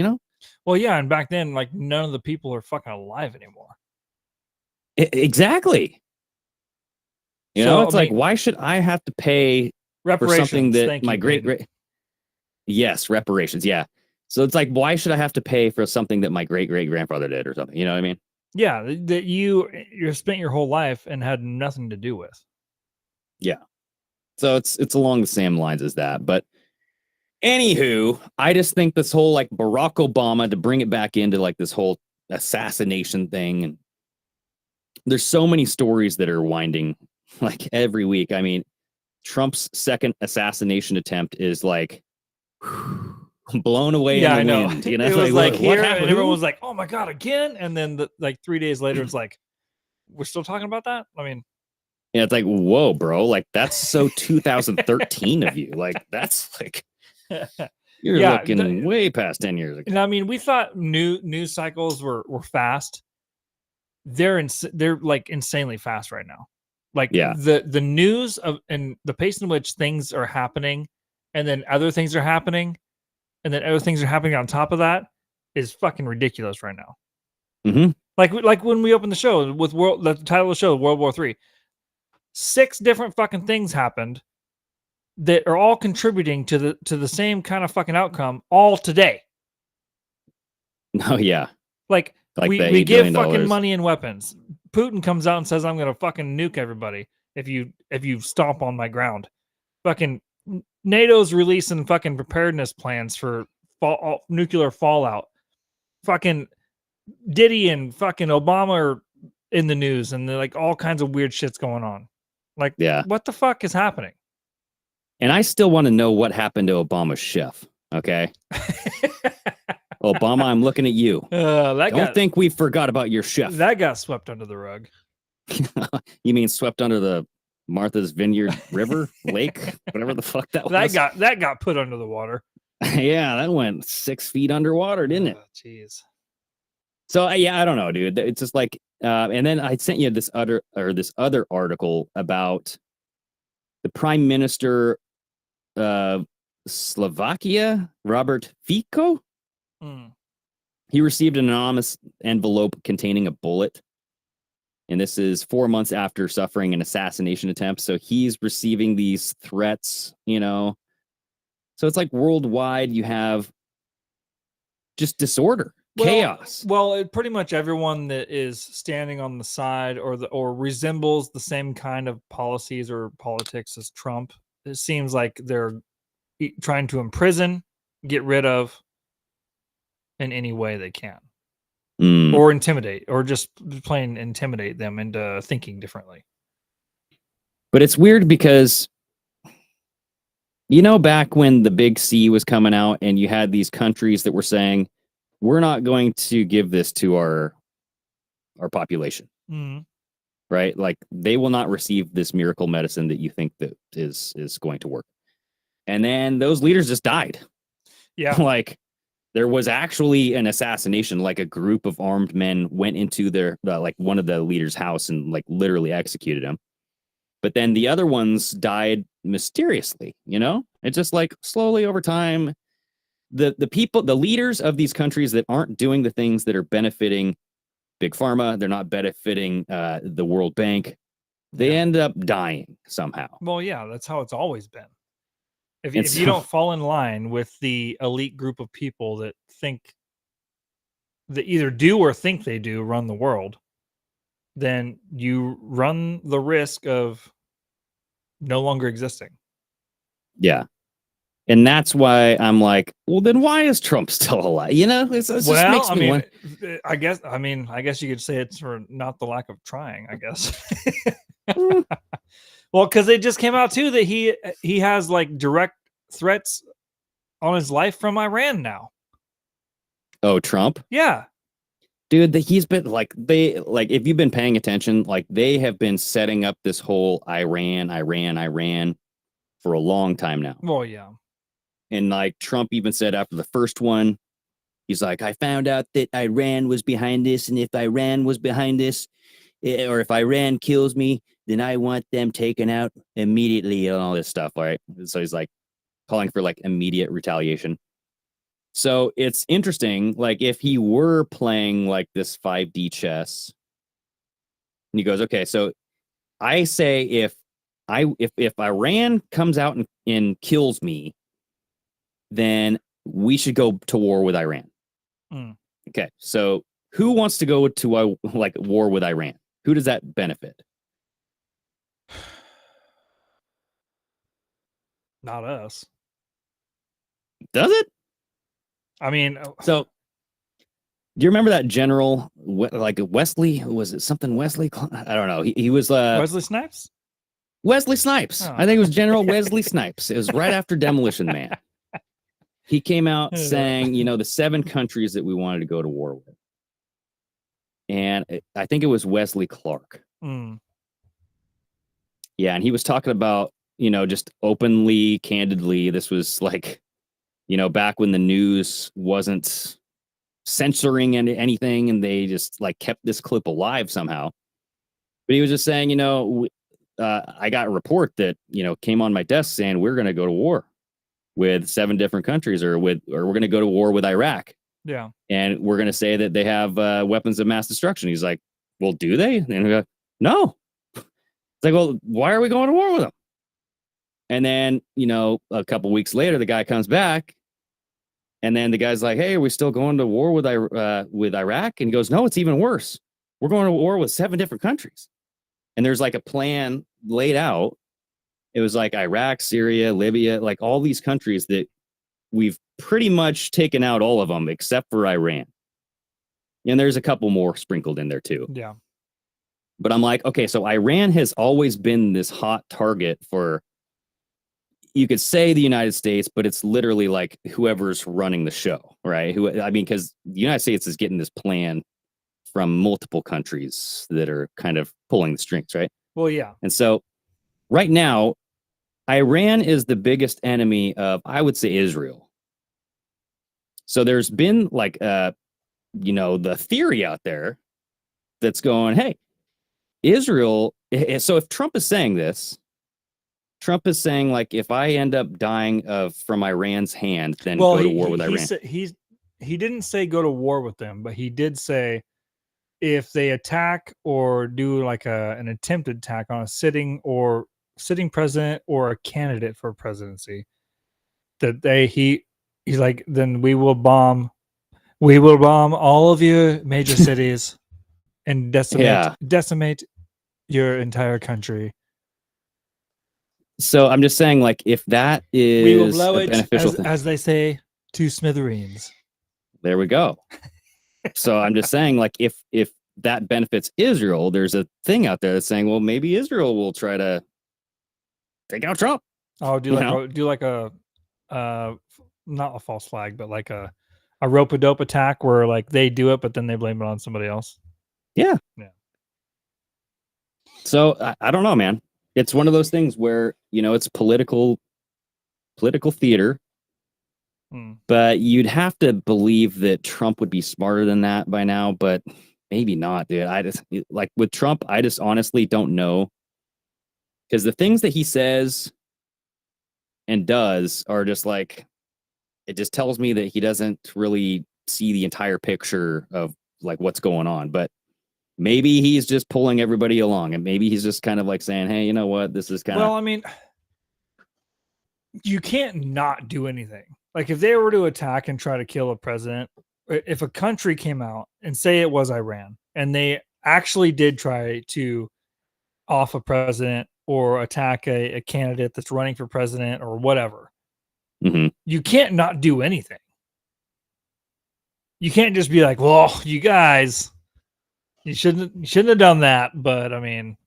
[SPEAKER 4] Well,
[SPEAKER 3] yeah, and back then, like, none of the people are fucking alive anymore.
[SPEAKER 4] Exactly. It's like, why should I have to pay for something that my yes, reparations, yeah. So it's like, why should I have to pay for something that my great-great-grandfather did or something? You know what I mean?
[SPEAKER 3] Yeah, that you spent your whole life and had nothing to do with.
[SPEAKER 4] Yeah. So it's along the same lines as that. But anywho, I just think this whole like Barack Obama, to bring it back into like this whole assassination thing, and there's so many stories that are winding like every week. I mean, Trump's second assassination attempt is like blown away in the wind.
[SPEAKER 3] It was like here, and everyone was like, "Oh my god, again!" And then like 3 days later, it's like, "We're still talking about that." I mean,
[SPEAKER 4] yeah, it's like, whoa, bro! Like that's so 2013 of you. Like that's like you're looking way past 10 years ago.
[SPEAKER 3] And I mean, we thought news cycles were fast. They're like insanely fast right now. Like the news and the pace in which things are happening, and then other things are happening, and then other things are happening on top of that is fucking ridiculous right now.
[SPEAKER 4] Mm-hmm.
[SPEAKER 3] Like when we opened the show with the title of the show, World War 3. 6 different fucking things happened that are all contributing to the same kind of fucking outcome all today.
[SPEAKER 4] Oh yeah.
[SPEAKER 3] Like we give fucking money and weapons. Putin comes out and says, I'm gonna fucking nuke everybody if you stomp on my ground. Fucking NATO's releasing fucking preparedness plans for nuclear fallout. Fucking Diddy and fucking Obama are in the news, and they're like all kinds of weird shit's going on. Like, what the fuck is happening?
[SPEAKER 4] And I still want to know what happened to Obama's chef. Okay. Obama, I'm looking at you. Don't think we forgot about your chef.
[SPEAKER 3] That got swept under the rug.
[SPEAKER 4] You mean swept under the Martha's Vineyard River, Lake, whatever the fuck that was.
[SPEAKER 3] That got put under the water.
[SPEAKER 4] Yeah, that went 6 feet underwater, didn't it?
[SPEAKER 3] Jeez.
[SPEAKER 4] So yeah, I don't know, dude. It's just like, and then I sent you this other article about the Prime Minister of Slovakia, Robert Fico.
[SPEAKER 3] Mm.
[SPEAKER 4] He received an anonymous envelope containing a bullet. And this is 4 months after suffering an assassination attempt. So he's receiving these threats, you know. So it's like worldwide, you have just disorder, chaos.
[SPEAKER 3] Well, pretty much everyone that is standing on the side or resembles the same kind of policies or politics as Trump, it seems like they're trying to imprison, get rid of in any way they can. Or intimidate, or just plain intimidate them into thinking differently.
[SPEAKER 4] But it's weird because, you know, back when the Big C was coming out and you had these countries that were saying, we're not going to give this to our population, right? Like they will not receive this miracle medicine that you think that is going to work. And then those leaders just died.
[SPEAKER 3] Yeah.
[SPEAKER 4] Like there was actually an assassination, like a group of armed men went into their, like one of the leaders' house and like literally executed him. But then the other ones died mysteriously, you know? It's just like slowly over time, the people, the leaders of these countries that aren't doing the things that are benefiting Big Pharma, they're not benefiting the World Bank, they end up dying somehow.
[SPEAKER 3] Well, yeah, that's how it's always been. If you don't fall in line with the elite group of people that think that either do or think they do run the world, then you run the risk of no longer existing.
[SPEAKER 4] Yeah. And that's why I'm like, well, then why is Trump still alive? You know, it just makes me wonder.
[SPEAKER 3] I guess you could say it's for not the lack of trying, I guess. Well, because it just came out too that he has like direct threats on his life from Iran now.
[SPEAKER 4] Oh, Trump?
[SPEAKER 3] Yeah.
[SPEAKER 4] Dude, he's been like, if you've been paying attention, like they have been setting up this whole Iran for a long time now.
[SPEAKER 3] Well, yeah.
[SPEAKER 4] And like Trump even said after the first one, he's like, I found out that Iran was behind this. And if Iran was behind this, or if Iran kills me, then I want them taken out immediately and all this stuff. All right. So he's like calling for like immediate retaliation. So it's interesting. Like if he were playing like this 5D chess, and he goes, okay, so I say if Iran comes out and kills me, then we should go to war with Iran. Okay. So who wants to go to a war with Iran? Who does that benefit?
[SPEAKER 3] Not us.
[SPEAKER 4] Does it?
[SPEAKER 3] I mean,
[SPEAKER 4] so do you remember that general, like Wesley? Was it something Wesley? I don't know. He was
[SPEAKER 3] Wesley Snipes?
[SPEAKER 4] Wesley Snipes.
[SPEAKER 3] Oh.
[SPEAKER 4] I think it was General Wesley Snipes. It was right after Demolition Man. He came out saying, you know, the 7 countries that we wanted to go to war with. And I think it was Wesley Clark. Yeah, and he was talking about, you know, just openly, candidly, this was like, you know, back when the news wasn't censoring anything and they just like kept this clip alive somehow. But he was just saying, you know, I got a report that, you know, came on my desk saying we're going to go to war with 7 different countries or we're going to go to war with Iraq.
[SPEAKER 3] Yeah.
[SPEAKER 4] And we're going to say that they have weapons of mass destruction. He's like, well, do they? And we go, no. It's like, well, why are we going to war with them? And then, you know, a couple weeks later, the guy comes back. And then the guy's like, hey, are we still going to war with Iraq? And he goes, no, it's even worse. We're going to war with 7 different countries. And there's like a plan laid out. It was like Iraq, Syria, Libya, like all these countries that we've pretty much taken out all of them except for Iran. And there's a couple more sprinkled in there too.
[SPEAKER 3] Yeah.
[SPEAKER 4] But I'm like, okay, so Iran has always been this hot target for, you could say the United States, but it's literally like whoever's running the show, right? Because the United States is getting this plan from multiple countries that are kind of pulling the strings, right?
[SPEAKER 3] Well, yeah.
[SPEAKER 4] And so right now, Iran is the biggest enemy of, I would say, Israel. So there's been like, the theory out there that's going, hey, Israel. So if Trump is saying this, Trump is saying like, if I end up dying from Iran's hand, then go to war with Iran.
[SPEAKER 3] He didn't say go to war with them, but he did say if they attack or do like an attempted attack on a sitting president or a candidate for presidency, that he's like, then we will bomb all of your major cities and decimate your entire country.
[SPEAKER 4] So I'm just saying, like, if that is
[SPEAKER 3] we will blow
[SPEAKER 4] a beneficial
[SPEAKER 3] it,
[SPEAKER 4] thing,
[SPEAKER 3] as they say, to smithereens.
[SPEAKER 4] There we go. So I'm just saying, like, if that benefits Israel, there's a thing out there that's saying, well, maybe Israel will try to take out Trump.
[SPEAKER 3] Oh, do like a not a false flag, but like a rope-a-dope attack where like they do it, but then they blame it on somebody else.
[SPEAKER 4] Yeah.
[SPEAKER 3] Yeah.
[SPEAKER 4] So I don't know, man. It's one of those things where, it's political theater. But you'd have to believe that Trump would be smarter than that by now, but maybe not, dude. I just, like, with Trump, I just honestly don't know. Because the things that he says and does are just like, it just tells me that he doesn't really see the entire picture of like what's going on. But maybe he's just pulling everybody along, and maybe he's just kind of like saying, hey, you know what? This is kind of...
[SPEAKER 3] Well, I mean, you can't not do anything. Like if they were to attack and try to kill a president, if a country came out and say it was Iran and they actually did try to off a president or attack a candidate that's running for president or whatever, you can't not do anything. You can't just be like, well, you guys, you shouldn't have done that. But I mean,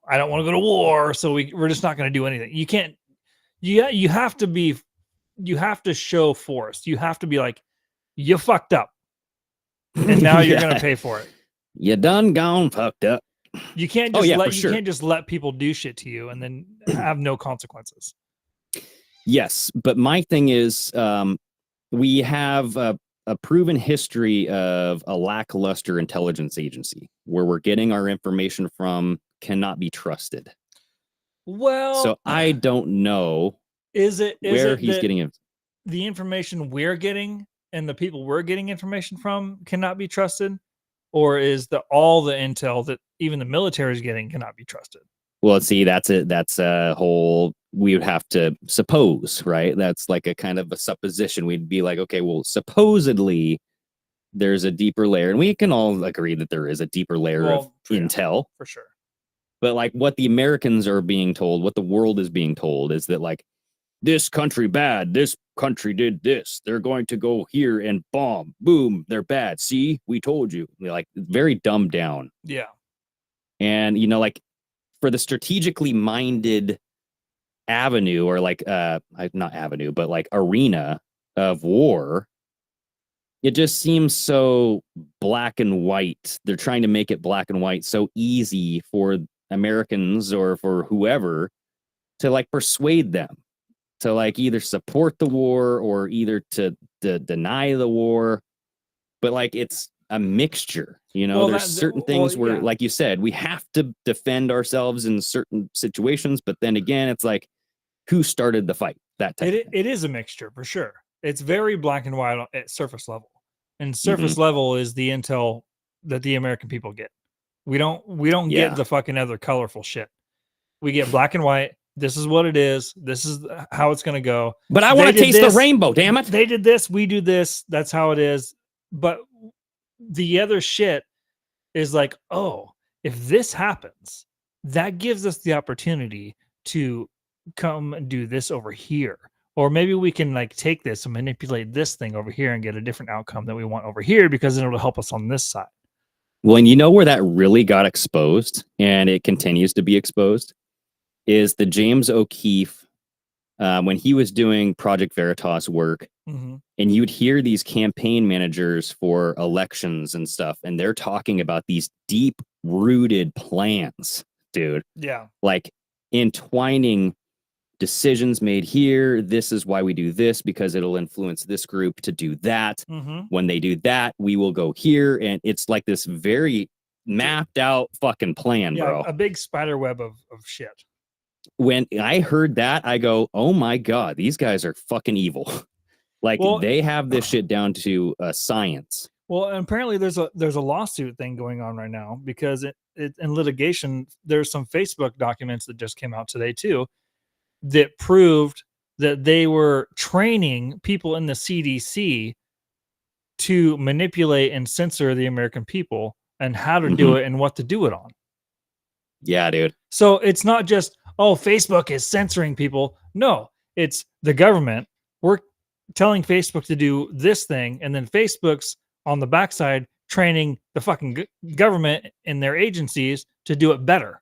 [SPEAKER 3] I don't want to go to war, so we're just not going to do anything. You can't. You have to show force. You have to be like, you fucked up, and now you're going to pay for it.
[SPEAKER 4] You done gone fucked up.
[SPEAKER 3] You can't just can't just let people do shit to you and then have no consequences.
[SPEAKER 4] Yes, but my thing is, we have a proven history of a lackluster intelligence agency where we're getting our information from cannot be trusted.
[SPEAKER 3] Well,
[SPEAKER 4] so I don't know
[SPEAKER 3] he's getting
[SPEAKER 4] it.
[SPEAKER 3] The information we're getting and the people we're getting information from cannot be trusted, or is all the intel that even the military is getting cannot be trusted?
[SPEAKER 4] Well, see, that's it. That's a whole, we would have to suppose, right? That's like a kind of a supposition. We'd be like, okay, well, supposedly there's a deeper layer, and we can all agree that there is a deeper layer of intel.
[SPEAKER 3] For sure.
[SPEAKER 4] But like what the Americans are being told, what the world is being told is that like, this country bad, this country did this, they're going to go here and bomb, boom, they're bad. See, we told you. Like, very dumbed down.
[SPEAKER 3] Yeah.
[SPEAKER 4] And, like, for the strategically minded avenue, or like not avenue, but like arena of war, it just seems so black and white. They're trying to make it black and white so easy for Americans or for whoever to like persuade them to like either support the war or either to deny the war. But like, it's a mixture, there's certain things where, like you said, we have to defend ourselves in certain situations. But then again, it's like, who started the fight? That type of thing. It
[SPEAKER 3] is a mixture for sure. It's very black and white at surface level, and surface level is the intel that the American people get. We don't get the fucking other colorful shit. We get black and white. This is what it is. This is how it's going to go.
[SPEAKER 4] But I want to taste the rainbow, damn it.
[SPEAKER 3] They did this. We do this. That's how it is. But the other shit is like, oh, if this happens, that gives us the opportunity to come and do this over here. Or maybe we can like take this and manipulate this thing over here and get a different outcome that we want over here, because then it'll help us on this side.
[SPEAKER 4] Well, and you know where that really got exposed, and it continues to be exposed, is the James O'Keefe, when he was doing Project Veritas work, and you would hear these campaign managers for elections and stuff, and they're talking about these deep-rooted plans, dude.
[SPEAKER 3] Yeah.
[SPEAKER 4] Like, entwining decisions made here. This is why we do this, because it'll influence this group to do that.
[SPEAKER 3] Mm-hmm.
[SPEAKER 4] When they do that, we will go here. And it's like this very mapped out fucking plan, bro.
[SPEAKER 3] A big spider web of shit.
[SPEAKER 4] When I heard that, I go, oh my God, these guys are fucking evil. Like, they have this shit down to science.
[SPEAKER 3] Well, and apparently there's a lawsuit thing going on right now because it in litigation, there's some Facebook documents that just came out today too that proved that they were training people in the CDC to manipulate and censor the American people and how to do it and what to do it on.
[SPEAKER 4] Yeah, dude.
[SPEAKER 3] So it's not just, oh, Facebook is censoring people. No, it's the government. We're telling Facebook to do this thing, and then Facebook's on the backside training the fucking government and their agencies to do it better.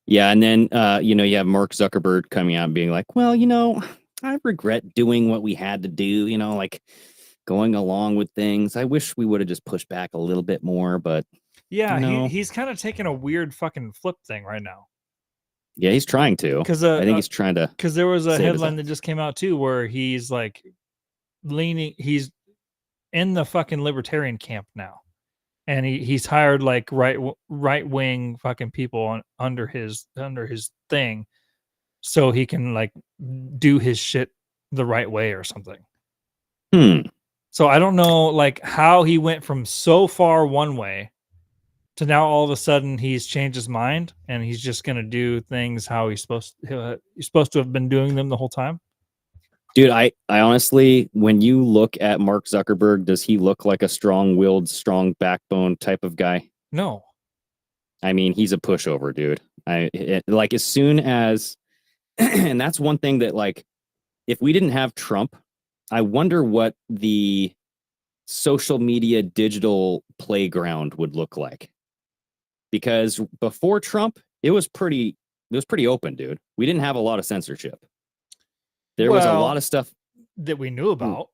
[SPEAKER 4] Yeah, and then you have Mark Zuckerberg coming out and being like, well, I regret doing what we had to do, like going along with things. I wish we would have just pushed back a little bit more, but
[SPEAKER 3] yeah, he's kind of taking a weird fucking flip thing right now.
[SPEAKER 4] Yeah, he's trying to.
[SPEAKER 3] Because
[SPEAKER 4] I think he's trying to.
[SPEAKER 3] Because there was a headline that just came out too, where he's like he's in the fucking libertarian camp now, and he's hired like right wing fucking people under his thing, so he can like do his shit the right way or something. So I don't know like how he went from so far one way to now all of a sudden he's changed his mind and he's just going to do things how he's supposed to have been doing them the whole time.
[SPEAKER 4] Dude, I honestly, when you look at Mark Zuckerberg, does he look like a strong-willed, strong backbone type of guy?
[SPEAKER 3] No.
[SPEAKER 4] I mean, he's a pushover, dude. Like as soon as, and that's one thing that like, if we didn't have Trump, I wonder what the social media digital playground would look like. Because before Trump, it was pretty open, dude. We didn't have a lot of censorship. There was a lot of stuff
[SPEAKER 3] that we knew about.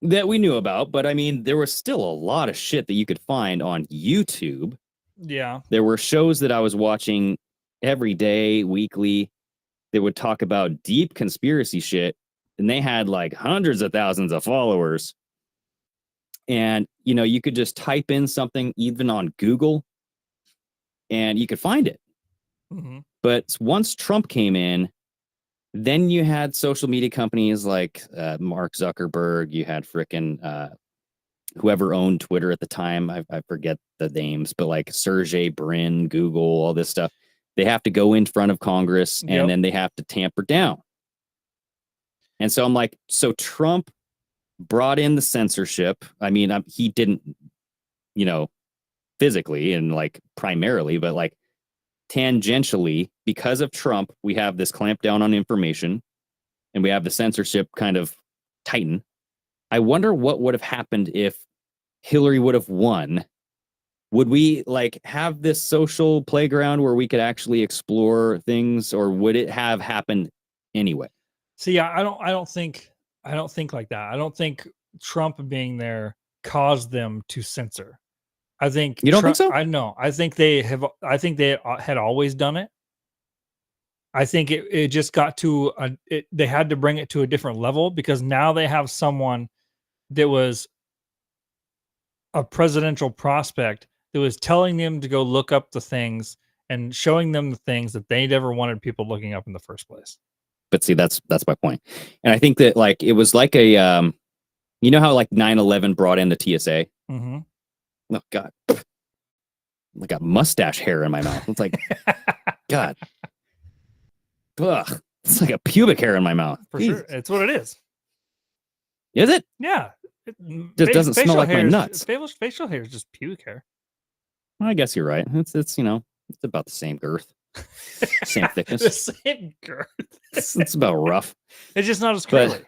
[SPEAKER 4] But I mean, there was still a lot of shit that you could find on YouTube.
[SPEAKER 3] Yeah.
[SPEAKER 4] There were shows that I was watching every day, weekly, that would talk about deep conspiracy shit, and they had like hundreds of thousands of followers. And, you could just type in something even on Google and you could find it.
[SPEAKER 3] Mm-hmm.
[SPEAKER 4] But once Trump came in, then you had social media companies like Mark Zuckerberg. You had frickin' whoever owned Twitter at the time. I forget the names, but like Sergey Brin, Google, all this stuff. They have to go in front of Congress and then they have to tamper down. And so I'm like, so Trump brought in the censorship. I mean, he didn't, physically and like primarily, but like tangentially, because of Trump, we have this clampdown on information and we have the censorship kind of tighten. I wonder what would have happened if Hillary would have won. Would we like have this social playground where we could actually explore things, or would it have happened anyway?
[SPEAKER 3] See, I don't think like that. I don't think Trump being there caused them to censor. I think
[SPEAKER 4] you don't think so.
[SPEAKER 3] I know. I think they had always done it. I think it just got to they had to bring it to a different level because now they have someone that was a presidential prospect that was telling them to go look up the things and showing them the things that they never wanted people looking up in the first place.
[SPEAKER 4] But see, that's my point. And I think that like it was like a how like 9/11 brought in the TSA.
[SPEAKER 3] Mm-hmm.
[SPEAKER 4] Oh God, I got mustache hair in my mouth. It's like God. Ugh. It's like a pubic hair in my mouth.
[SPEAKER 3] For Jesus. Sure. It's what it is.
[SPEAKER 4] Is it?
[SPEAKER 3] Yeah.
[SPEAKER 4] Just doesn't smell like my nuts.
[SPEAKER 3] Facial hair is just pubic hair.
[SPEAKER 4] Well, I guess you're right. It's it's about the same girth. Same thickness.
[SPEAKER 3] The same girth.
[SPEAKER 4] It's about rough.
[SPEAKER 3] It's just not as curly.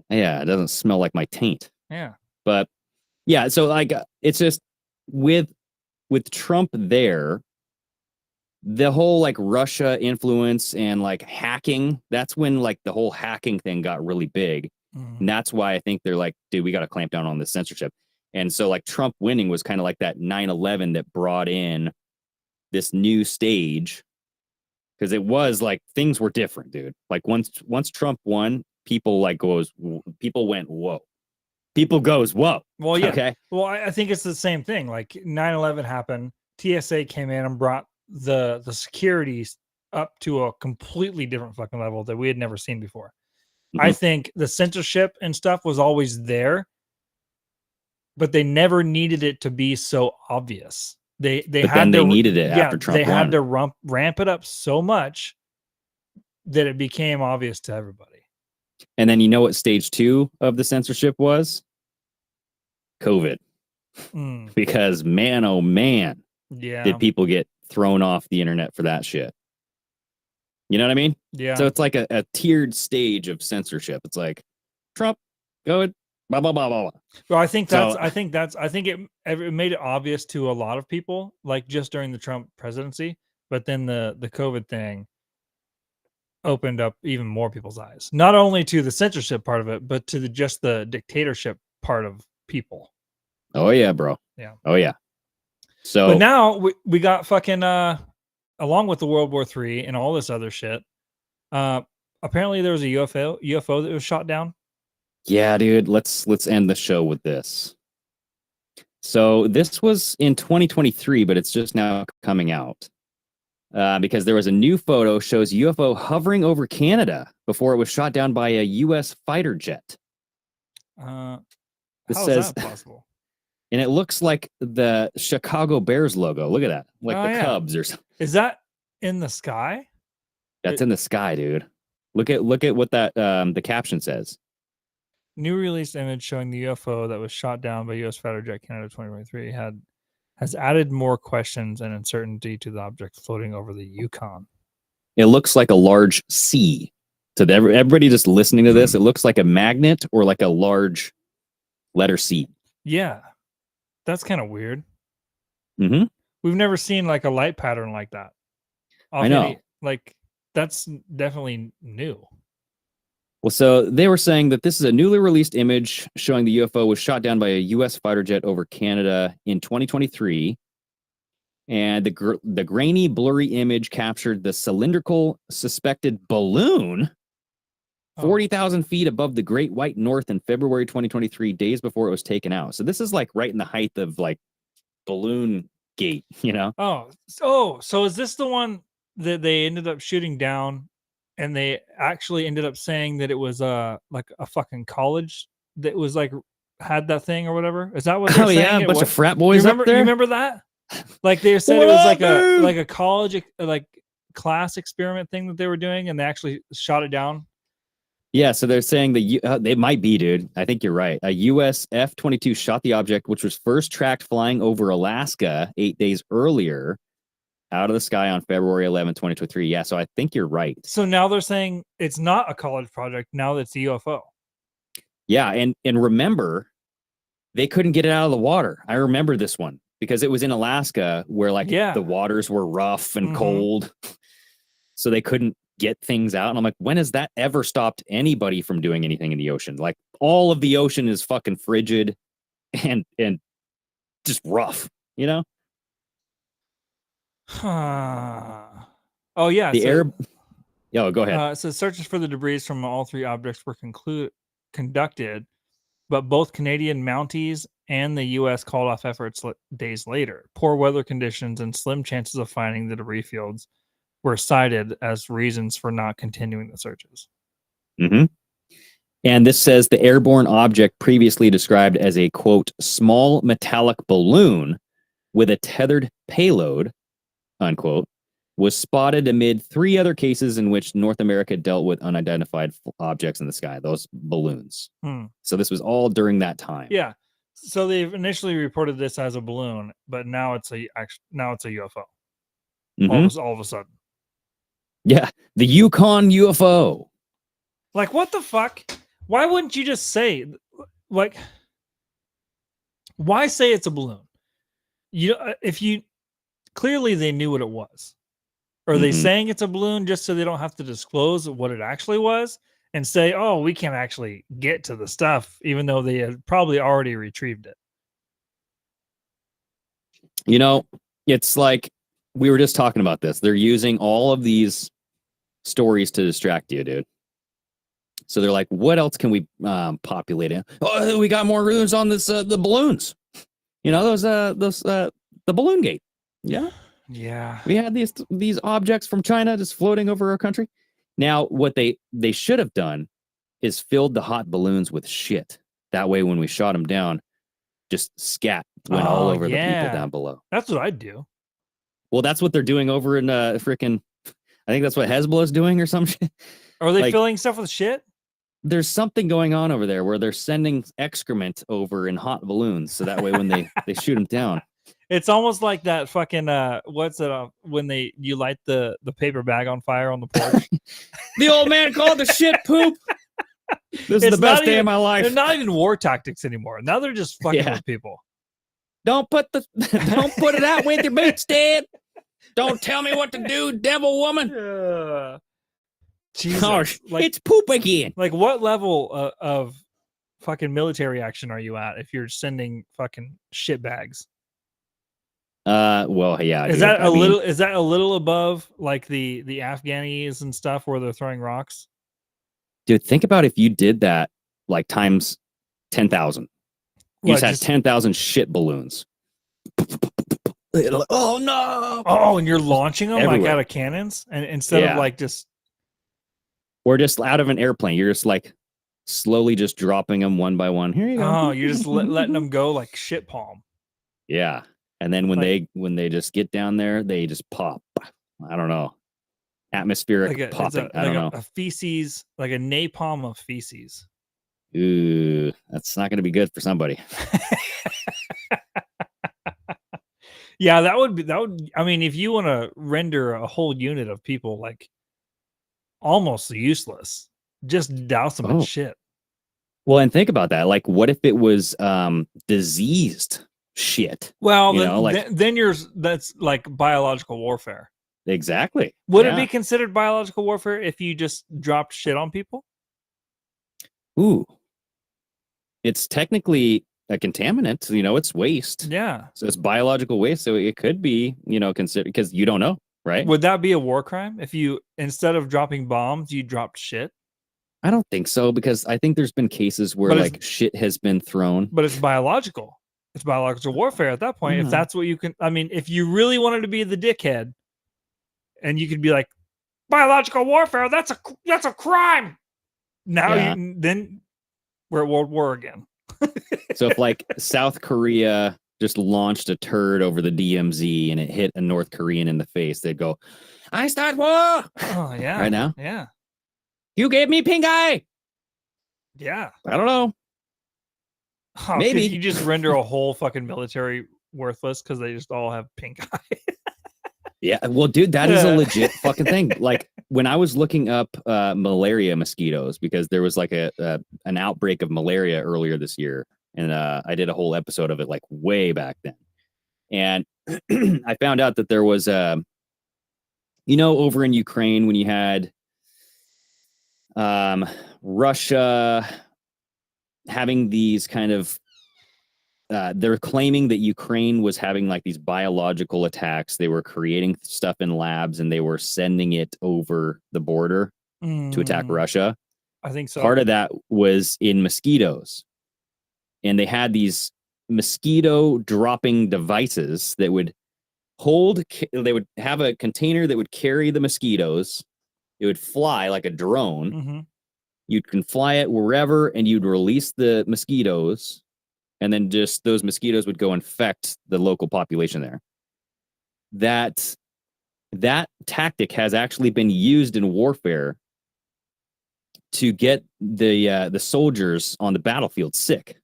[SPEAKER 4] Yeah, it doesn't smell like my taint.
[SPEAKER 3] Yeah.
[SPEAKER 4] But yeah, so like it's just with Trump there, the whole like Russia influence and like hacking, that's when like the whole hacking thing got really big. Mm-hmm. And that's why I think they're like, dude, we got to clamp down on this censorship. And so like Trump winning was kind of like that 9/11 that brought in this new stage. because it was like things were different, dude. Like once Trump won, people went whoa. People goes whoa.
[SPEAKER 3] Well, yeah.
[SPEAKER 4] Okay.
[SPEAKER 3] Well, I think it's the same thing. Like 9/11 happened. TSA came in and brought the securities up to a completely different fucking level that we had never seen before. I
[SPEAKER 4] Mhm.
[SPEAKER 3] think the censorship and stuff was always there, but they never needed it to be so obvious. They
[SPEAKER 4] But
[SPEAKER 3] had
[SPEAKER 4] then they
[SPEAKER 3] to
[SPEAKER 4] needed it after Trump
[SPEAKER 3] they had
[SPEAKER 4] won.
[SPEAKER 3] to ramp it up so much that it became obvious to everybody.
[SPEAKER 4] And then you know what stage 2 of the censorship was? COVID.
[SPEAKER 3] Mm,
[SPEAKER 4] Because man, oh man,
[SPEAKER 3] yeah.
[SPEAKER 4] did people get thrown off the internet for that shit. You know what I mean?
[SPEAKER 3] Yeah.
[SPEAKER 4] So it's like a tiered stage of censorship. It's like Trump, go ahead, blah blah blah blah blah.
[SPEAKER 3] Well, I think
[SPEAKER 4] So-
[SPEAKER 3] it made it obvious to a lot of people, like just during the Trump presidency, but then the COVID thing opened up even more people's eyes, not only to the censorship part of it, but to just the dictatorship part of people.
[SPEAKER 4] Oh yeah, bro.
[SPEAKER 3] Yeah.
[SPEAKER 4] Oh yeah. So
[SPEAKER 3] But now we got fucking along with the World War III and all this other shit. Apparently there was a UFO that was shot down.
[SPEAKER 4] yeah, dude, let's end the show with this. So this was in 2023, but it's just now coming out. Because there was a new photo shows UFO hovering over Canada before it was shot down by a U.S. fighter jet.
[SPEAKER 3] How
[SPEAKER 4] This
[SPEAKER 3] is
[SPEAKER 4] says,
[SPEAKER 3] that possible?
[SPEAKER 4] and it looks like the Chicago Bears logo. Look at that, like
[SPEAKER 3] Oh,
[SPEAKER 4] the
[SPEAKER 3] yeah.
[SPEAKER 4] Cubs or something.
[SPEAKER 3] Is that in the sky?
[SPEAKER 4] That's in the sky, dude. Look at what that the caption says.
[SPEAKER 3] New released image showing the UFO that was shot down by U.S. fighter jet Canada 2023 has added more questions and uncertainty to the object floating over the Yukon.
[SPEAKER 4] It looks like a large C. To everybody just listening to this, it looks like a magnet or like a large letter C.
[SPEAKER 3] Yeah, that's kind of weird.
[SPEAKER 4] Mm-hmm.
[SPEAKER 3] We've never seen like a light pattern like that.
[SPEAKER 4] I know.
[SPEAKER 3] Like that's definitely new.
[SPEAKER 4] Well, so they were saying that this is a newly released image showing the UFO was shot down by a U.S. fighter jet over Canada in 2023. And the grainy, blurry image captured the cylindrical suspected balloon 40,000 feet above the Great White North in February 2023, days before it was taken out. So this is like right in the height of like balloon gate, you know?
[SPEAKER 3] So is this the one that they ended up shooting down, and they actually ended up saying that it was like a fucking college that was like had that thing or whatever? Is that what they're saying?
[SPEAKER 4] Yeah, a bunch of frat boys
[SPEAKER 3] you remember,
[SPEAKER 4] up there.
[SPEAKER 3] You remember that? Like they said it was like a college like class experiment thing that they were doing, and they actually shot it down.
[SPEAKER 4] Yeah, so they're saying they might be, dude. I think you're right. A U.S. F-22 shot the object, which was first tracked flying over Alaska 8 days earlier, out of the sky on February 11, 2023. Yeah, so I think you're right.
[SPEAKER 3] So now they're saying it's not a college project. Now that's a UFO.
[SPEAKER 4] Yeah, and remember, they couldn't get it out of the water. I remember this one because it was in Alaska where like the waters were rough and cold, so they couldn't get things out. And I'm like, when has that ever stopped anybody from doing anything in the ocean? Like all of the ocean is fucking frigid and just rough, you know?
[SPEAKER 3] Oh yeah,
[SPEAKER 4] the air. Oh, go ahead.
[SPEAKER 3] So searches for the debris from all three objects were conducted, but both Canadian Mounties and the U.S. called off efforts days later. Poor weather conditions and slim chances of finding the debris fields were cited as reasons for not continuing the searches.
[SPEAKER 4] Mm-hmm. And this says the airborne object previously described as a, quote, small metallic balloon with a tethered payload, unquote, was spotted amid 3 other cases in which North America dealt with unidentified objects in the sky, those balloons. So this was all during that time.
[SPEAKER 3] Yeah. So they've initially reported this as a balloon, but now it's a UFO.
[SPEAKER 4] Mm-hmm.
[SPEAKER 3] All of a sudden.
[SPEAKER 4] Yeah, the Yukon UFO.
[SPEAKER 3] Like, what the fuck? Why wouldn't you just say, like, why say it's a balloon? If you clearly they knew what it was. Are they saying it's a balloon just so they don't have to disclose what it actually was and say, oh, we can't actually get to the stuff, even though they had probably already retrieved it?
[SPEAKER 4] You know, it's like we were just talking about this. They're using all of these stories to distract you, dude. So they're like, what else can we populate in? Oh, we got more rooms on this the balloons. You know, those the balloon gate. Yeah.
[SPEAKER 3] Yeah.
[SPEAKER 4] We had these objects from China just floating over our country. Now, what they should have done is filled the hot balloons with shit. That way, when we shot them down, just scat went all over the people down below.
[SPEAKER 3] That's what I'd do.
[SPEAKER 4] Well, that's what they're doing over in freaking. I think that's what Hezbollah is doing or some shit.
[SPEAKER 3] Are they
[SPEAKER 4] Like,
[SPEAKER 3] filling stuff with shit?
[SPEAKER 4] There's something going on over there where they're sending excrement over in hot balloons, so that way when they shoot them down.
[SPEAKER 3] It's almost like that fucking what's it when you light the paper bag on fire on the porch.
[SPEAKER 4] The old man called the shit poop. This is the best day of my life.
[SPEAKER 3] They're not even war tactics anymore. Now they're just fucking with people.
[SPEAKER 4] Don't put it out with your boots, Dad. Don't tell me what to do, devil woman.
[SPEAKER 3] Jesus,
[SPEAKER 4] Oh, it's poop again.
[SPEAKER 3] Like, what level of fucking military action are you at if you're sending fucking shit bags?
[SPEAKER 4] Well, yeah.
[SPEAKER 3] Is that a little above like the Afghanis and stuff where they're throwing rocks?
[SPEAKER 4] Dude, think about if you did that like times 10,000. You just had 10,000 shit balloons. Oh no!
[SPEAKER 3] Oh, and you're launching them
[SPEAKER 4] everywhere.
[SPEAKER 3] like out of cannons, and instead of like just,
[SPEAKER 4] or just out of an airplane, you're just like slowly just dropping them one by one. Here you go.
[SPEAKER 3] Oh, you're just letting them go like shit palm.
[SPEAKER 4] Yeah, and then when they just get down there, they just pop. I don't know, atmospheric popping. I don't know.
[SPEAKER 3] A feces, like a napalm of feces.
[SPEAKER 4] Ooh, that's not going to be good for somebody.
[SPEAKER 3] Yeah, that would. I mean, if you want to render a whole unit of people like almost useless, just douse them in shit.
[SPEAKER 4] Well, and think about that. Like, what if it was diseased shit?
[SPEAKER 3] Well, then that's like biological warfare.
[SPEAKER 4] Exactly.
[SPEAKER 3] Would it be considered biological warfare if you just dropped shit on people?
[SPEAKER 4] Ooh. It's technically a contaminant, it's waste.
[SPEAKER 3] Yeah.
[SPEAKER 4] So it's biological waste. So it could be, considered, because you don't know, right?
[SPEAKER 3] Would that be a war crime if you, instead of dropping bombs, you dropped shit?
[SPEAKER 4] I don't think so, because I think there's been cases where like shit has been thrown.
[SPEAKER 3] But it's biological. It's biological warfare at that point. If that's what you can, I mean, if you really wanted to be the dickhead and you could be like, biological warfare, that's a crime. Now then we're at World War again.
[SPEAKER 4] So if like South Korea just launched a turd over the DMZ and it hit a North Korean in the face, they'd go, I start war.
[SPEAKER 3] Oh yeah.
[SPEAKER 4] Right now?
[SPEAKER 3] Yeah.
[SPEAKER 4] You gave me pink eye.
[SPEAKER 3] Yeah.
[SPEAKER 4] I don't know.
[SPEAKER 3] Oh,
[SPEAKER 4] maybe
[SPEAKER 3] you just render a whole fucking military worthless because they just all have pink eye.
[SPEAKER 4] Yeah, well, dude, that is a legit fucking thing. Like when I was looking up malaria mosquitoes, because there was like an outbreak of malaria earlier this year, and I did a whole episode of it like way back then, and I found out that there was over in Ukraine when you had Russia having these kind of they're claiming that Ukraine was having like these biological attacks. They were creating stuff in labs and they were sending it over the border to attack Russia.
[SPEAKER 3] I think so.
[SPEAKER 4] Part of that was in mosquitoes. And they had these mosquito dropping devices that would they would have a container that would carry the mosquitoes. It would fly like a drone.
[SPEAKER 3] Mm-hmm.
[SPEAKER 4] You can fly it wherever and you'd release the mosquitoes. And then just those mosquitoes would go infect the local population there. That tactic has actually been used in warfare to get the soldiers on the battlefield sick,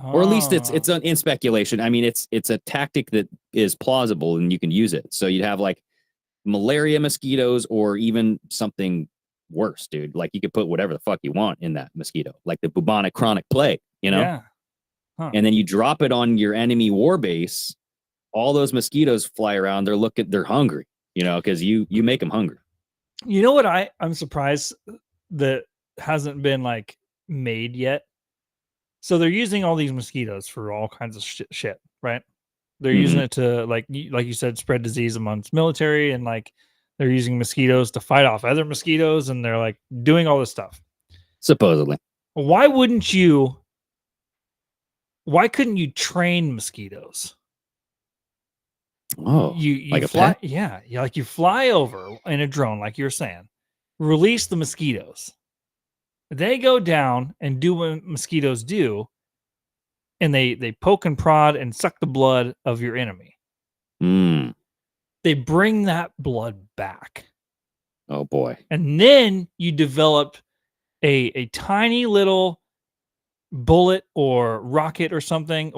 [SPEAKER 4] or at least it's in speculation. I mean, it's a tactic that is plausible and you can use it. So you'd have like malaria mosquitoes, or even something worse, dude. Like you could put whatever the fuck you want in that mosquito, like the bubonic chronic plague.
[SPEAKER 3] Yeah. Huh.
[SPEAKER 4] And then you drop it on your enemy war base. All those mosquitoes fly around. They're hungry, because you make them hungry.
[SPEAKER 3] You know what? I'm surprised that hasn't been like made yet. So they're using all these mosquitoes for all kinds of shit, right? They're using it to like you said, spread disease amongst military, and like They're using mosquitoes to fight off other mosquitoes, and they're like doing all this stuff.
[SPEAKER 4] Supposedly.
[SPEAKER 3] Why couldn't you train mosquitoes?
[SPEAKER 4] Oh,
[SPEAKER 3] You
[SPEAKER 4] like a
[SPEAKER 3] fly,
[SPEAKER 4] pet?
[SPEAKER 3] yeah, like you fly over in a drone, like you're saying, release the mosquitoes. They go down and do what mosquitoes do, and they poke and prod and suck the blood of your enemy.
[SPEAKER 4] Mm.
[SPEAKER 3] They bring that blood back,
[SPEAKER 4] Oh boy.
[SPEAKER 3] and then you develop a tiny little bullet or rocket or something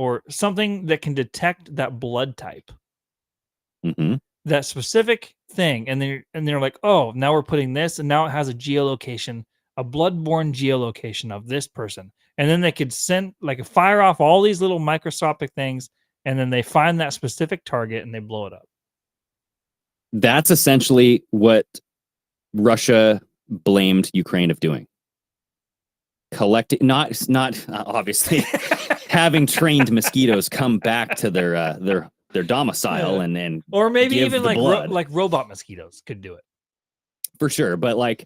[SPEAKER 3] that can detect that blood type,
[SPEAKER 4] Hmm.
[SPEAKER 3] that specific thing, and they're like, oh, now we're putting this, and now it has a geolocation, a bloodborne geolocation of this person, and then they could fire off all these little microscopic things, and then they find that specific target and they blow it up.
[SPEAKER 4] That's essentially what Russia blamed Ukraine of doing. Collecting, not obviously having trained mosquitoes come back to their domicile,
[SPEAKER 3] Yeah.
[SPEAKER 4] and
[SPEAKER 3] Or maybe
[SPEAKER 4] give
[SPEAKER 3] even
[SPEAKER 4] the blood.
[SPEAKER 3] like robot mosquitoes could do it.
[SPEAKER 4] For sure, but like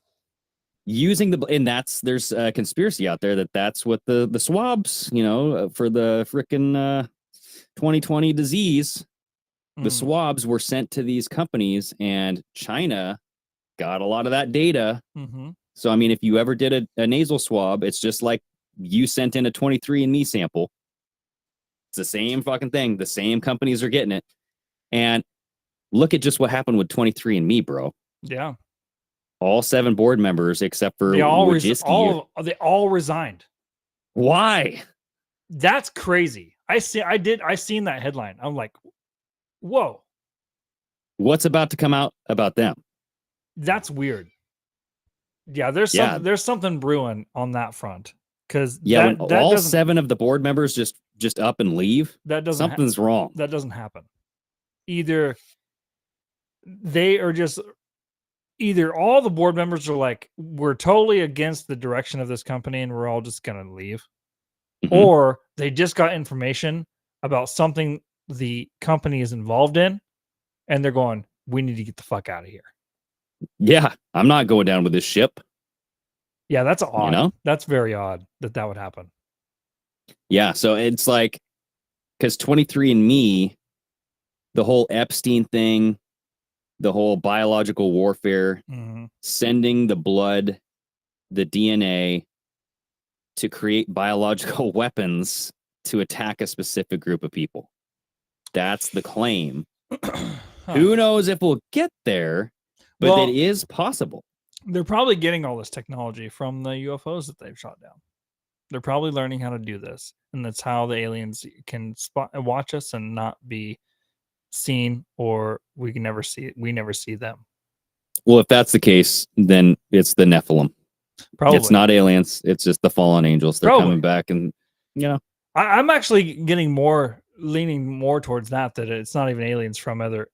[SPEAKER 4] using and there's a conspiracy out there that's what the swabs, for the frickin' 2020 disease, the swabs were sent to these companies, and China got a lot of that data.
[SPEAKER 3] Mm-hmm.
[SPEAKER 4] So, I mean, if you ever did a nasal swab, it's just like you sent in a 23andMe sample. It's the same fucking thing. The same companies are getting it. And look at just what happened with 23andMe, bro.
[SPEAKER 3] Yeah.
[SPEAKER 4] All 7 board members, except for
[SPEAKER 3] They all
[SPEAKER 4] Wojcicki.
[SPEAKER 3] they all resigned.
[SPEAKER 4] Why?
[SPEAKER 3] That's crazy. I seen that headline. I'm like, whoa,
[SPEAKER 4] What's about to come out about them?
[SPEAKER 3] that's weird. Yeah, there's something brewing on that front, because
[SPEAKER 4] when all 7 of the board members just up and leave,
[SPEAKER 3] that doesn't
[SPEAKER 4] something's wrong.
[SPEAKER 3] That doesn't happen. Either they are just all the board members are like, we're totally against the direction of this company and we're all just gonna leave, or they just got information about something the company is involved in, and they're going, we need to get the fuck out of here.
[SPEAKER 4] Yeah, I'm not going down with this ship.
[SPEAKER 3] Yeah, that's odd. That's very odd that would happen.
[SPEAKER 4] Yeah, so it's like, because 23andMe, the whole Epstein thing, the whole biological warfare, sending the blood, the DNA to create biological weapons to attack a specific group of people. That's the claim. Who knows if we'll get there, but it is possible.
[SPEAKER 3] They're probably getting all this technology from the UFOs that they've shot down. They're probably learning how to do this, and that's how the aliens can watch us and not be seen, or we never see them.
[SPEAKER 4] Well, if that's the case, then it's the Nephilim.
[SPEAKER 3] Probably.
[SPEAKER 4] It's not aliens. It's just the fallen angels. They're coming back, and
[SPEAKER 3] I'm actually leaning more towards that it's not even aliens from other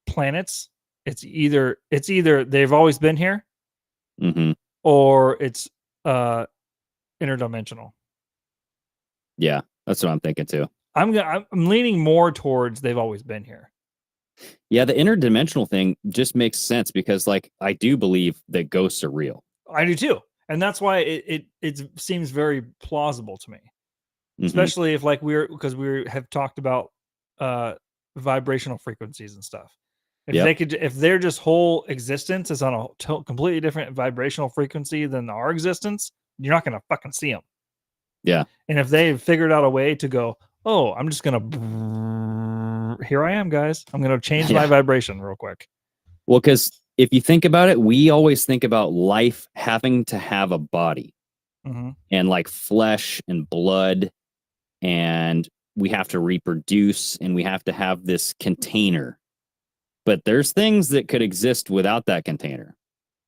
[SPEAKER 3] planets. It's either they've always been here, or it's interdimensional.
[SPEAKER 4] Yeah, that's what I'm thinking too.
[SPEAKER 3] I'm leaning more towards they've always been here.
[SPEAKER 4] Yeah, the interdimensional thing just makes sense, because like I do believe that ghosts are real.
[SPEAKER 3] I do too, and that's why it seems very plausible to me, especially if because we have talked about vibrational frequencies and stuff. If their just whole existence is on a completely different vibrational frequency than our existence, you're not gonna fucking see them.
[SPEAKER 4] Yeah,
[SPEAKER 3] and if they've figured out a way to go, oh, I'm just gonna, here I am, guys. I'm gonna change my vibration real quick.
[SPEAKER 4] Well, because if you think about it, we always think about life having to have a body, and like flesh and blood, and we have to reproduce, and we have to have this container. But there's things that could exist without that container.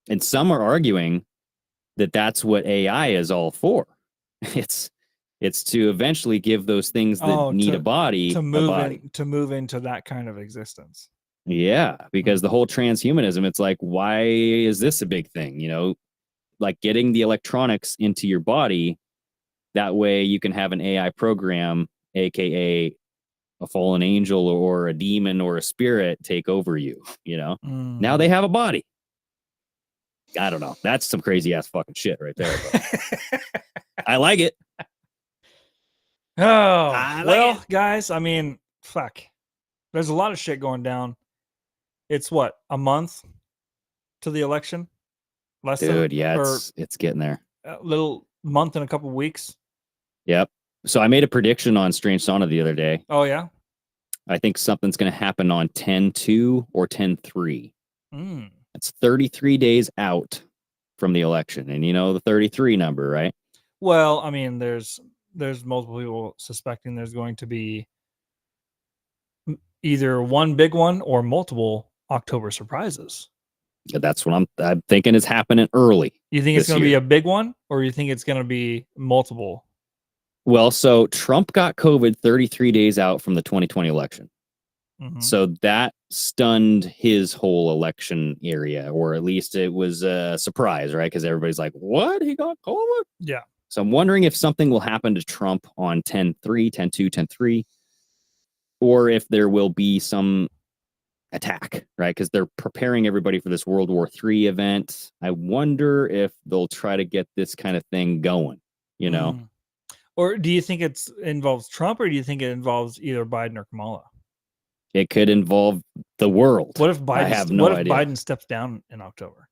[SPEAKER 4] And some are arguing that that's what AI is all for. It's to eventually give those things that need a body
[SPEAKER 3] to move into that kind of existence.
[SPEAKER 4] Yeah, because the whole transhumanism, it's like, why is this a big thing? Like getting the electronics into your body, that way you can have an AI program, aka a fallen angel or a demon or a spirit take over you, you know?
[SPEAKER 3] Mm.
[SPEAKER 4] Now they have a body. I don't know. That's some crazy ass fucking shit right there. But I like it.
[SPEAKER 3] Oh,
[SPEAKER 4] like
[SPEAKER 3] well,
[SPEAKER 4] it.
[SPEAKER 3] guys, I mean, fuck. There's a lot of shit going down. It's what, a month to the election? Less
[SPEAKER 4] Dude,
[SPEAKER 3] than,
[SPEAKER 4] yeah,
[SPEAKER 3] or
[SPEAKER 4] it's getting there.
[SPEAKER 3] a little month and a couple weeks.
[SPEAKER 4] Yep. So I made a prediction on Strange Sauna the other day.
[SPEAKER 3] Oh, yeah?
[SPEAKER 4] I think something's going to happen on 10/2 or 10/3.
[SPEAKER 3] Mm.
[SPEAKER 4] It's 33 days out from the election. And you know the 33 number, right?
[SPEAKER 3] Well, I mean, there's multiple people suspecting there's going to be either one big one or multiple October surprises.
[SPEAKER 4] That's what I'm thinking is happening early.
[SPEAKER 3] You think it's
[SPEAKER 4] this
[SPEAKER 3] going to be
[SPEAKER 4] year.
[SPEAKER 3] a big one, or you think it's going to be multiple?
[SPEAKER 4] Well, so Trump got COVID 33 days out from the 2020 election.
[SPEAKER 3] Mhm.
[SPEAKER 4] So that stunned his whole election area, or at least it was a surprise, right? Because everybody's like, what? He got COVID?
[SPEAKER 3] Yeah.
[SPEAKER 4] So I'm wondering if something will happen to Trump on 10/3, 10/2, 10/3, or if there will be some attack, right? Because they're preparing everybody for this World War III event. I wonder if they'll try to get this kind of thing going, you know?
[SPEAKER 3] Mm. Or do you think it involves Trump, or do you think it involves either Biden or Kamala?
[SPEAKER 4] It could involve the world.
[SPEAKER 3] What if Biden?
[SPEAKER 4] I have no idea.
[SPEAKER 3] Biden steps down in October?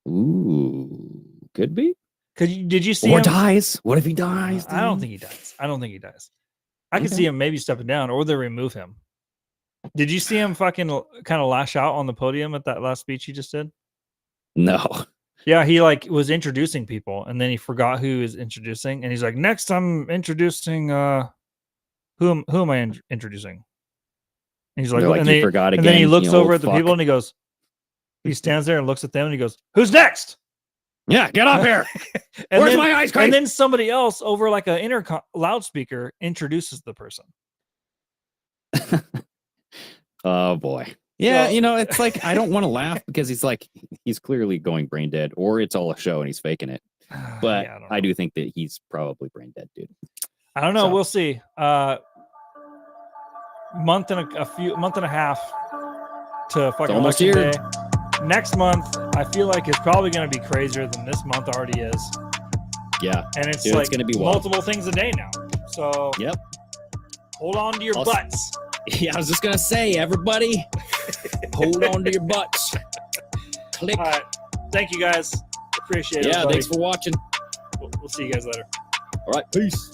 [SPEAKER 4] Ooh, could be.
[SPEAKER 3] Did you see
[SPEAKER 4] Or
[SPEAKER 3] him?
[SPEAKER 4] Dies. What if he dies?
[SPEAKER 3] I don't
[SPEAKER 4] dude?
[SPEAKER 3] think he dies. I could
[SPEAKER 4] Okay.
[SPEAKER 3] see him maybe stepping down, or they remove him. Did you see him fucking kind of lash out on the podium at that last speech he just did?
[SPEAKER 4] No.
[SPEAKER 3] Yeah, he like was introducing people, and then he forgot who he was introducing, and he's like, "Next, I'm introducing who am I introducing?" And he's like,
[SPEAKER 4] They're like,
[SPEAKER 3] and
[SPEAKER 4] you
[SPEAKER 3] they,
[SPEAKER 4] forgot
[SPEAKER 3] and
[SPEAKER 4] again.
[SPEAKER 3] then he looks
[SPEAKER 4] you
[SPEAKER 3] over
[SPEAKER 4] old
[SPEAKER 3] at the
[SPEAKER 4] fuck.
[SPEAKER 3] people, and he stands there and looks at them, and he goes, "Who's next?"
[SPEAKER 4] Yeah, get up here.
[SPEAKER 3] And
[SPEAKER 4] Where's
[SPEAKER 3] then,
[SPEAKER 4] my ice cream?
[SPEAKER 3] And then somebody else over like an intercom loudspeaker introduces the person.
[SPEAKER 4] Oh boy. Yeah,
[SPEAKER 3] So-
[SPEAKER 4] you know, it's like I don't want to laugh because he's clearly going brain dead, or it's all a show and he's faking it. But
[SPEAKER 3] Yeah,
[SPEAKER 4] I do think that he's probably brain dead, dude.
[SPEAKER 3] I don't know.
[SPEAKER 4] So-
[SPEAKER 3] We'll see. Month and a half to fucking
[SPEAKER 4] almost
[SPEAKER 3] election
[SPEAKER 4] here.
[SPEAKER 3] day. Next month, I feel like it's probably going to be crazier than this month already is.
[SPEAKER 4] Yeah.
[SPEAKER 3] And it's
[SPEAKER 4] Dude,
[SPEAKER 3] like
[SPEAKER 4] it's gonna be wild.
[SPEAKER 3] multiple things a day now. So
[SPEAKER 4] Yep.
[SPEAKER 3] hold on to your
[SPEAKER 4] Also-
[SPEAKER 3] butts.
[SPEAKER 4] Yeah, I was just gonna say, everybody, hold on to your butts. Click.
[SPEAKER 3] All right. Thank you guys. Appreciate it.
[SPEAKER 4] Yeah,
[SPEAKER 3] everybody.
[SPEAKER 4] thanks for watching.
[SPEAKER 3] We'll see you guys later.
[SPEAKER 4] All right, peace.